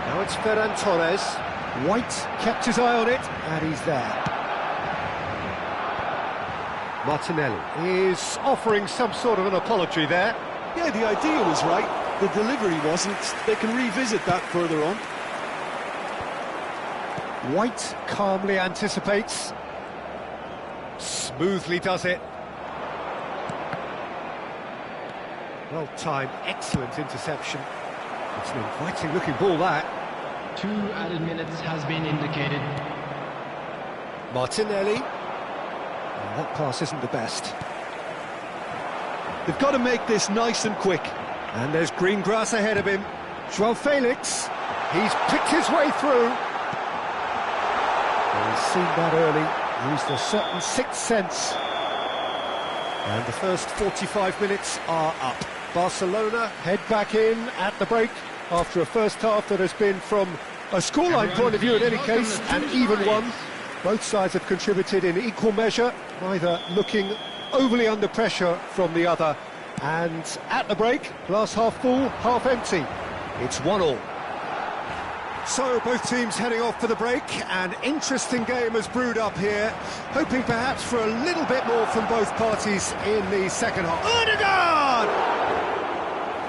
Now it's Ferran Torres. White kept his eye on it, and he's there. Martinelli is offering some sort of an apology there. Yeah, the idea was right, the delivery wasn't. They can revisit that further on. White calmly anticipates. Smoothly does it. Well timed, excellent interception. It's an inviting looking ball, that. 2 added minutes has been indicated. Martinelli. And that pass isn't the best. They've got to make this nice and quick. And there's green grass ahead of him. Joao Felix. He's picked his way through. Well, he's seen that early. Used a certain sixth sense. And the first 45 minutes are up. Barcelona head back in at the break after a first half that has been, from a scoreline point of view in any case, an even one. Both sides have contributed in equal measure, neither looking overly under pressure from the other. And at the break, glass half full, half empty. It's 1-1. So both teams heading off for the break. An interesting game has brewed up here, hoping perhaps for a little bit more from both parties in the second half. Odegaard!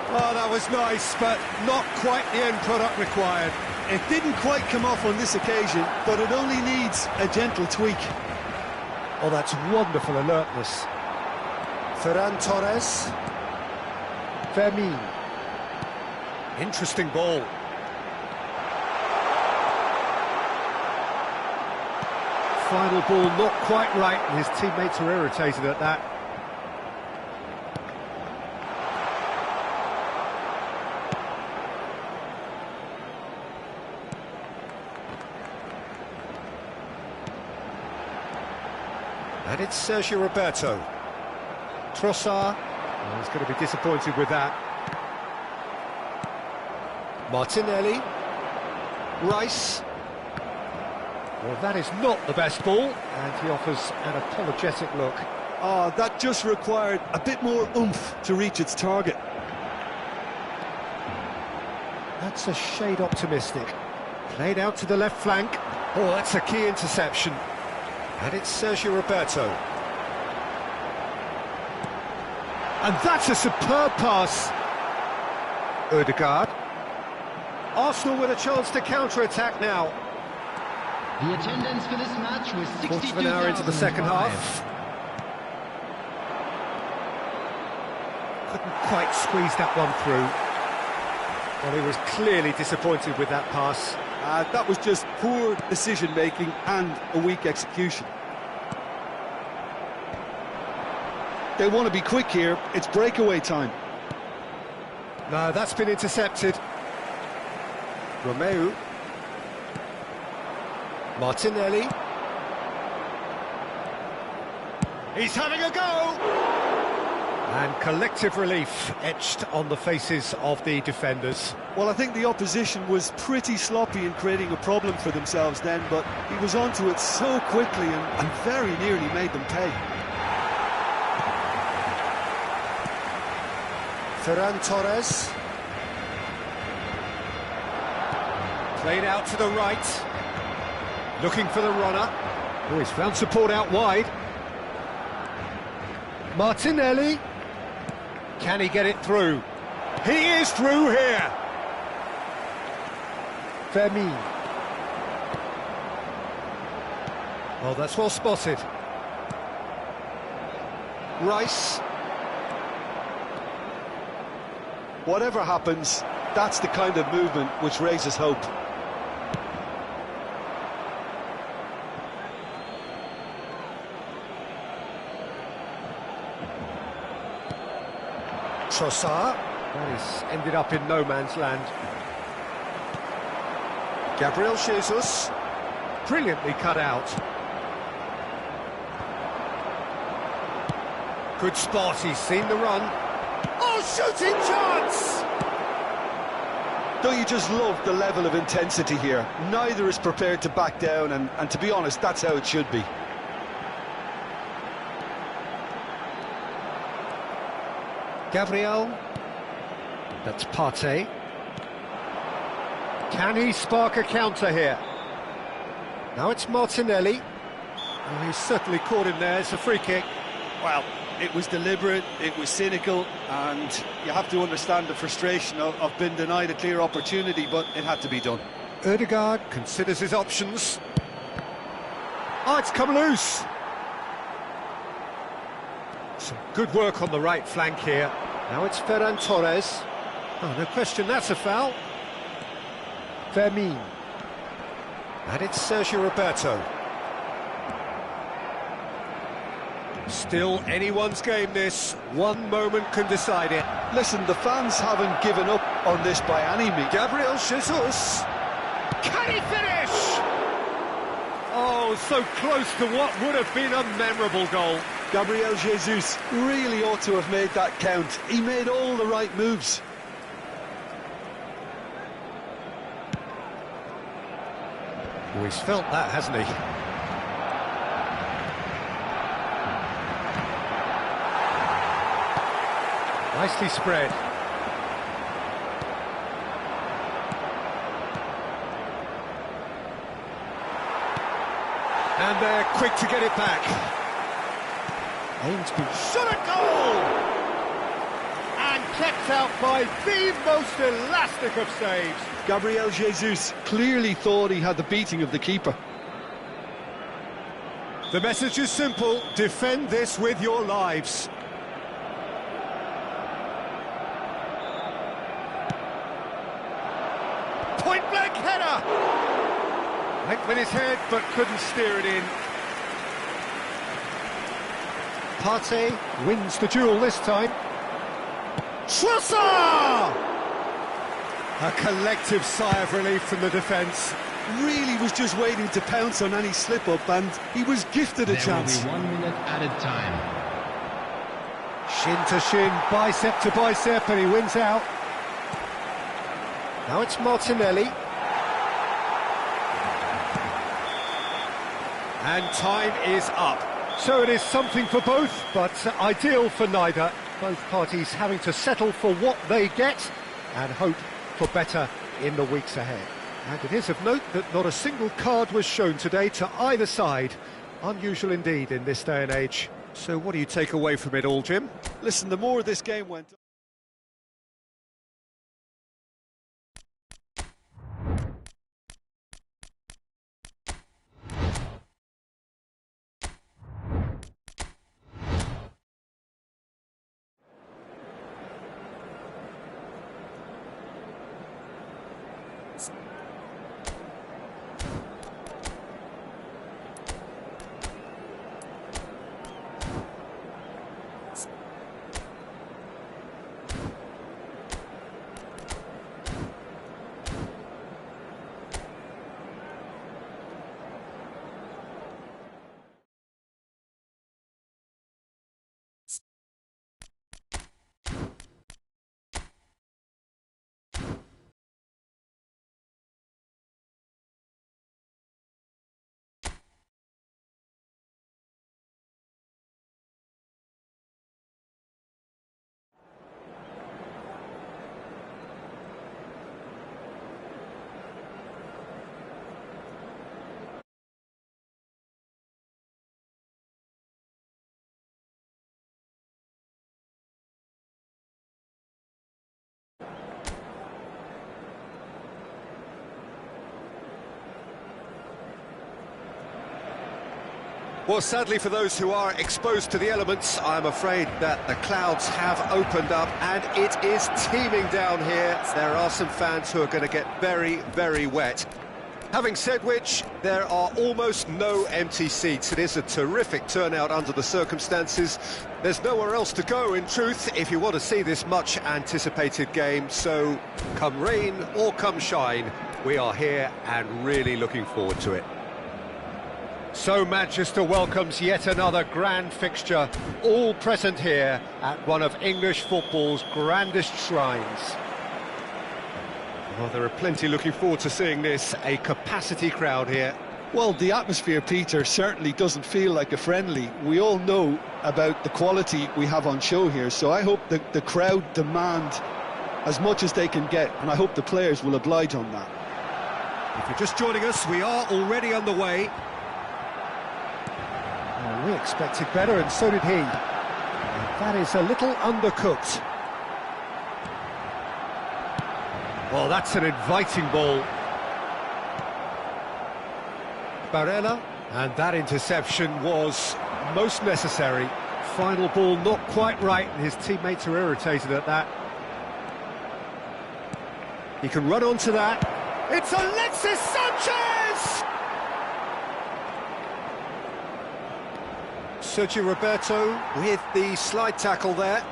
Oh, that was nice, but not quite the end product required. It didn't quite come off on this occasion, but it only needs a gentle tweak. Oh, that's wonderful alertness. Ferran Torres. Fermin. Interesting ball. Final ball not quite right, and his teammates are irritated at that. And it's Sergio Roberto. Trossard. Oh, he's going to be disappointed with that. Martinelli. Rice. Well, that is not the best ball, and he offers an apologetic look. Oh, that just required a bit more oomph to reach its target. That's a shade optimistic. Played out to the left flank. Oh, that's a key interception. And it's Sergio Roberto. And that's a superb pass. Odegaard. Arsenal with a chance to counter-attack now. The attendance for this match was 62,000. Quarter of an hour into the second half. Couldn't quite squeeze that one through. Well, he was clearly disappointed with that pass. That was just poor decision-making and a weak execution. They want to be quick here. It's breakaway time. No, that's been intercepted. Romeu. Martinelli. He's having a go! And collective relief etched on the faces of the defenders. Well, I think the opposition was pretty sloppy in creating a problem for themselves then, but he was onto it so quickly and very nearly made them pay. Ferran Torres. Played out to the right. Looking for the runner. Oh, he's found support out wide. Martinelli. Can he get it through? He is through here. Fermin. Oh, that's well spotted. Rice. Whatever happens, that's the kind of movement which raises hope. Trossard. That is ended up in no man's land. Gabriel Jesus. Brilliantly cut out. Good spot, he's seen the run. Oh, shooting chance! Don't you just love the level of intensity here? Neither is prepared to back down, and to be honest, that's how it should be. Gabriel. That's Partey. Can he spark a counter here? Now it's Martinelli. Oh, he's certainly caught him there. It's a free kick. Well, it was deliberate, it was cynical, and you have to understand the frustration of being denied a clear opportunity, but it had to be done. Ødegaard considers his options. Oh, it's come loose. Some good work on the right flank here. Now it's Ferran Torres. Oh, no question, that's a foul. Fermin. And it's Sergio Roberto. Still anyone's game, this. One moment can decide it. Listen, the fans haven't given up on this by any means. Gabriel Jesus. Can he finish? Oh, so close to what would have been a memorable goal. Gabriel Jesus really ought to have made that count. He made all the right moves. Oh, he's felt that, hasn't he? Nicely spread. And they're quick to get it back. Ainsby shot a goal! And kept out by the most elastic of saves. Gabriel Jesus clearly thought he had the beating of the keeper. The message is simple: defend this with your lives. Point-blank header! Went with his head, but couldn't steer it in. Partey wins the duel this time. Trossard! A collective sigh of relief from the defence. Really was just waiting to pounce on any slip-up, and he was gifted a chance. There will be 1 minute added time. Shin to shin, bicep to bicep, and he wins out. Now it's Martinelli. And time is up. So it is something for both, but ideal for neither. Both parties having to settle for what they get and hope for better in the weeks ahead. And it is of note that not a single card was shown today to either side. Unusual indeed in this day and age. So what do you take away from it all, Jim? Listen, the more this game went on... Well, sadly for those who are exposed to the elements, I'm afraid that the clouds have opened up and it is teeming down here. There are some fans who are going to get very, very wet. Having said which, there are almost no empty seats. It is a terrific turnout under the circumstances. There's nowhere else to go, in truth, if you want to see this much-anticipated game. So, come rain or come shine, we are here and really looking forward to it. So Manchester welcomes yet another grand fixture, all present here at one of English football's grandest shrines. Well, there are plenty looking forward to seeing this, a capacity crowd here. Well, the atmosphere, Peter, certainly doesn't feel like a friendly. We all know about the quality we have on show here, so I hope that the crowd demand as much as they can get, and I hope the players will oblige on that. If you're just joining us, we are already underway. Well, we expected better, and so did he. And that is a little undercooked. Well, that's an inviting ball. Barella, and that interception was most necessary. Final ball not quite right, and his teammates are irritated at that. He can run onto that. It's Alexis Sanchez! Sergio Roberto with the slide tackle there.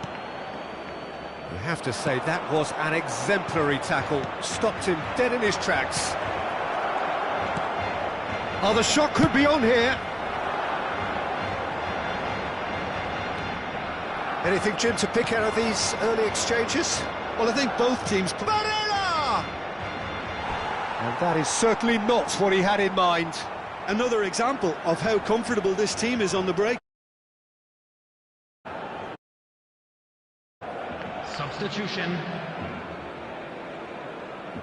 You have to say that was an exemplary tackle. Stopped him dead in his tracks. Oh, the shot could be on here. Anything, Jim, to pick out of these early exchanges? Well, I think both teams... Barella! And that is certainly not what he had in mind. Another example of how comfortable this team is on the break. Substitution.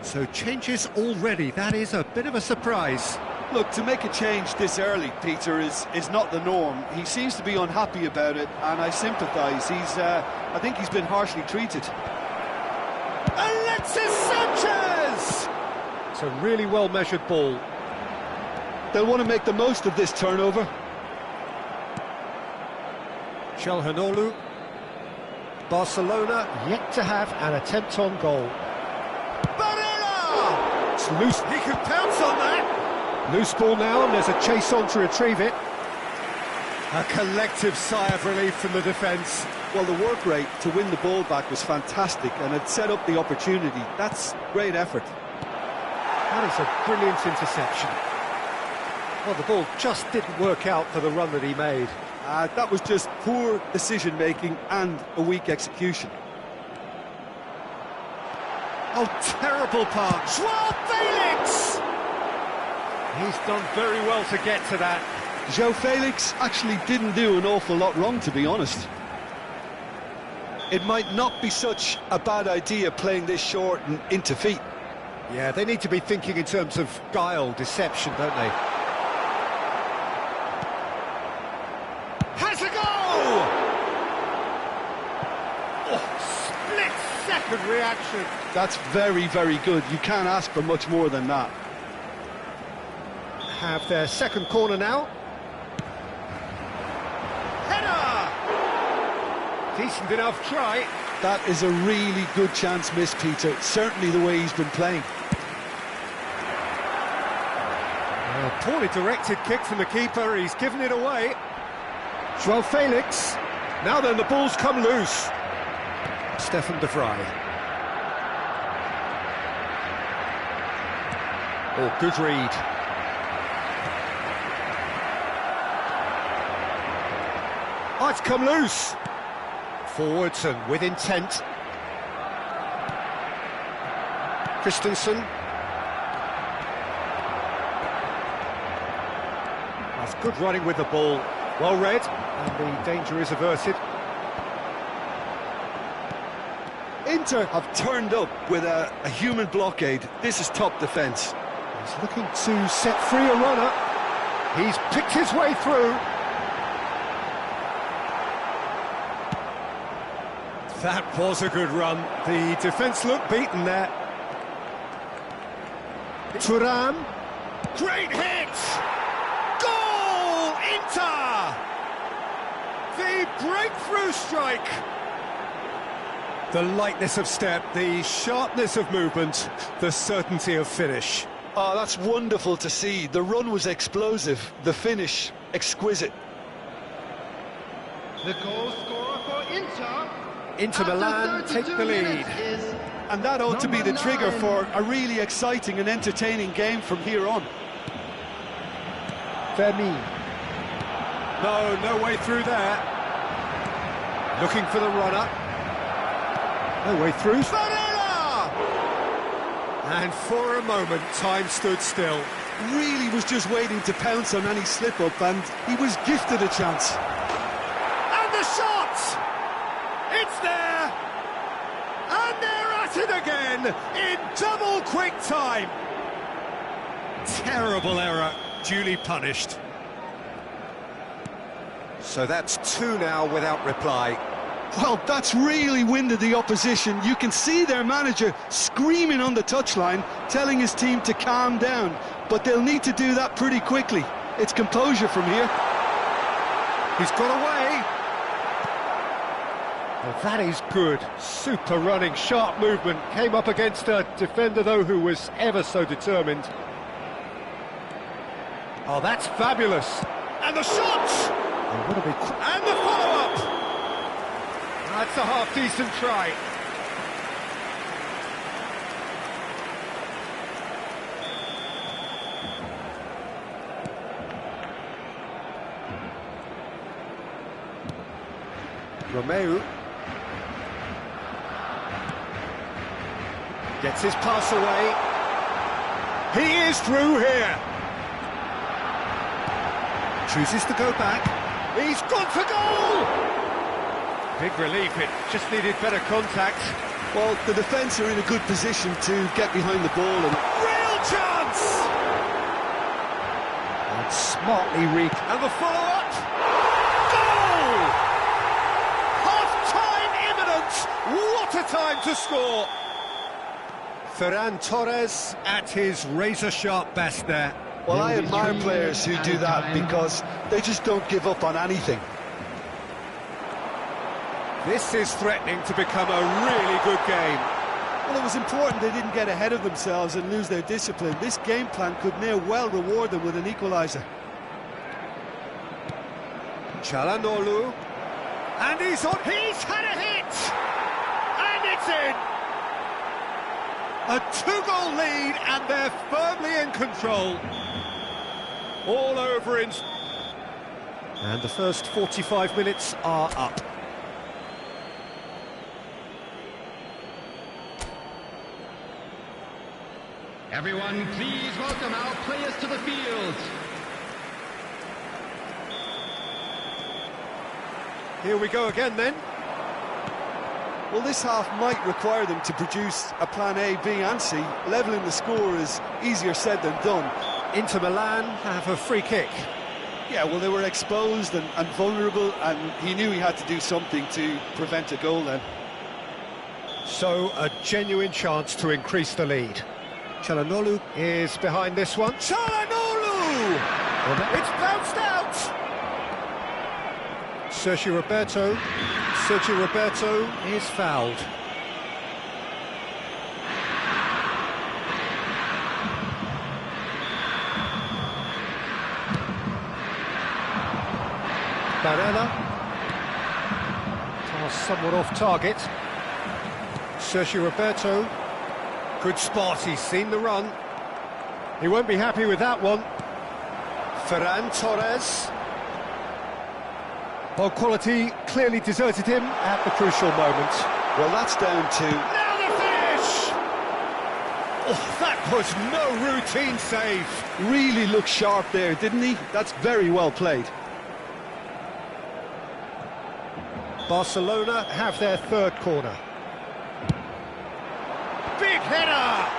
So changes already, that is a bit of a surprise. Look, to make a change this early, Peter, is not the norm. He seems to be unhappy about it, and I sympathise. I think he's been harshly treated. Alexis Sanchez! It's a really well-measured ball. They'll want to make the most of this turnover. Calhanoglu. Barcelona yet to have an attempt on goal. Barella! It's loose, he can pounce on that! Loose ball now, and there's a chase on to retrieve it. A collective sigh of relief from the defence. Well, the work rate to win the ball back was fantastic, and it set up the opportunity. That's great effort. That is a brilliant interception. Well, the ball just didn't work out for the run that he made. That was just poor decision-making and a weak execution. Oh, terrible pass. Joao Felix! He's done very well to get to that. Joao Felix actually didn't do an awful lot wrong, to be honest. It might not be such a bad idea playing this short and into feet. Yeah, they need to be thinking in terms of guile, deception, don't they? Has a goal! Oh, split-second reaction. That's very, very good. You can't ask for much more than that. Have their second corner now. Header! Decent enough try. That is a really good chance missed, Peter. Certainly the way he's been playing. Poorly directed kick from the keeper, he's given it away. Joao Felix. Now then, the ball's come loose. Stefan de Vrij. Oh, good read. Oh, it's come loose. Forwards and with intent. Christensen. That's good running with the ball. Well read, and the danger is averted. Inter have turned up with a human blockade. This is top defence. He's looking to set free a runner. He's picked his way through. That was a good run. The defence looked beaten there. Thuram. Great hit! Goal! Inter! The breakthrough strike! The lightness of step, the sharpness of movement, the certainty of finish. Oh, that's wonderful to see. The run was explosive, the finish exquisite. The goal scorer for Inter. Inter Milan take the lead. And that ought to be the trigger for a really exciting and entertaining game from here on. Fermin. No way through there. Looking for the runner. No way through. Barella! And for a moment, time stood still. Really was just waiting to pounce on any slip-up, and he was gifted a chance. And the shot! It's there! And they're at it again, in double quick time! Terrible error, duly punished. So that's two now without reply. Well, that's really winded the opposition. You can see their manager screaming on the touchline, telling his team to calm down. But they'll need to do that pretty quickly. It's composure from here. He's got away. Well, that is good. Super running, sharp movement. Came up against a defender, though, who was ever so determined. Oh, that's fabulous. And the shot! And the follow-up! That's a half-decent try. Romeu gets his pass away. He is through here. Chooses to go back. He's gone for goal! Big relief, it just needed better contact. Well, the defence are in a good position to get behind the ball and... Real chance! And smartly and the follow-up! Goal! Half-time imminent! What a time to score! Ferran Torres at his razor-sharp best there. Well, I admire players who do that because they just don't give up on anything. This is threatening to become a really good game. Well, it was important they didn't get ahead of themselves and lose their discipline. This game plan could now well reward them with an equaliser. Çalhanoğlu. And he's on. He's had a hit! And it's in! A two-goal lead, and they're firmly in control. All over in. And the first 45 minutes are up. Everyone, please welcome our players to the field. Here we go again then. Well, this half might require them to produce a plan A, B and C. Levelling the score is easier said than done. Inter Milan have a free kick. Yeah, well, they were exposed and vulnerable, and he knew he had to do something to prevent a goal then. So, a genuine chance to increase the lead. Çalhanoğlu is behind this one. Çalhanoğlu! It's bounced out! Sergio Roberto is fouled. Barella. Toss somewhat off target. Sergio Roberto. Good spot, he's seen the run. He won't be happy with that one. Ferran Torres. Well, quality clearly deserted him at the crucial moment. Well, that's down to... Now the finish! Oh, that was no routine save. Really looked sharp there, didn't he? That's very well played. Barcelona have their third corner. Big header!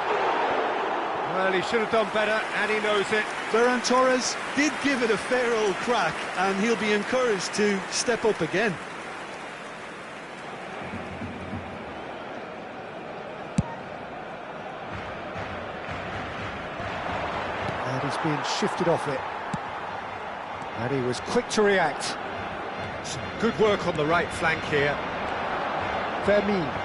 Well, he should have done better, and he knows it. Ferran Torres did give it a fair old crack, and he'll be encouraged to step up again. And he's being shifted off it. And he was quick to react. Some good work on the right flank here. Fermin.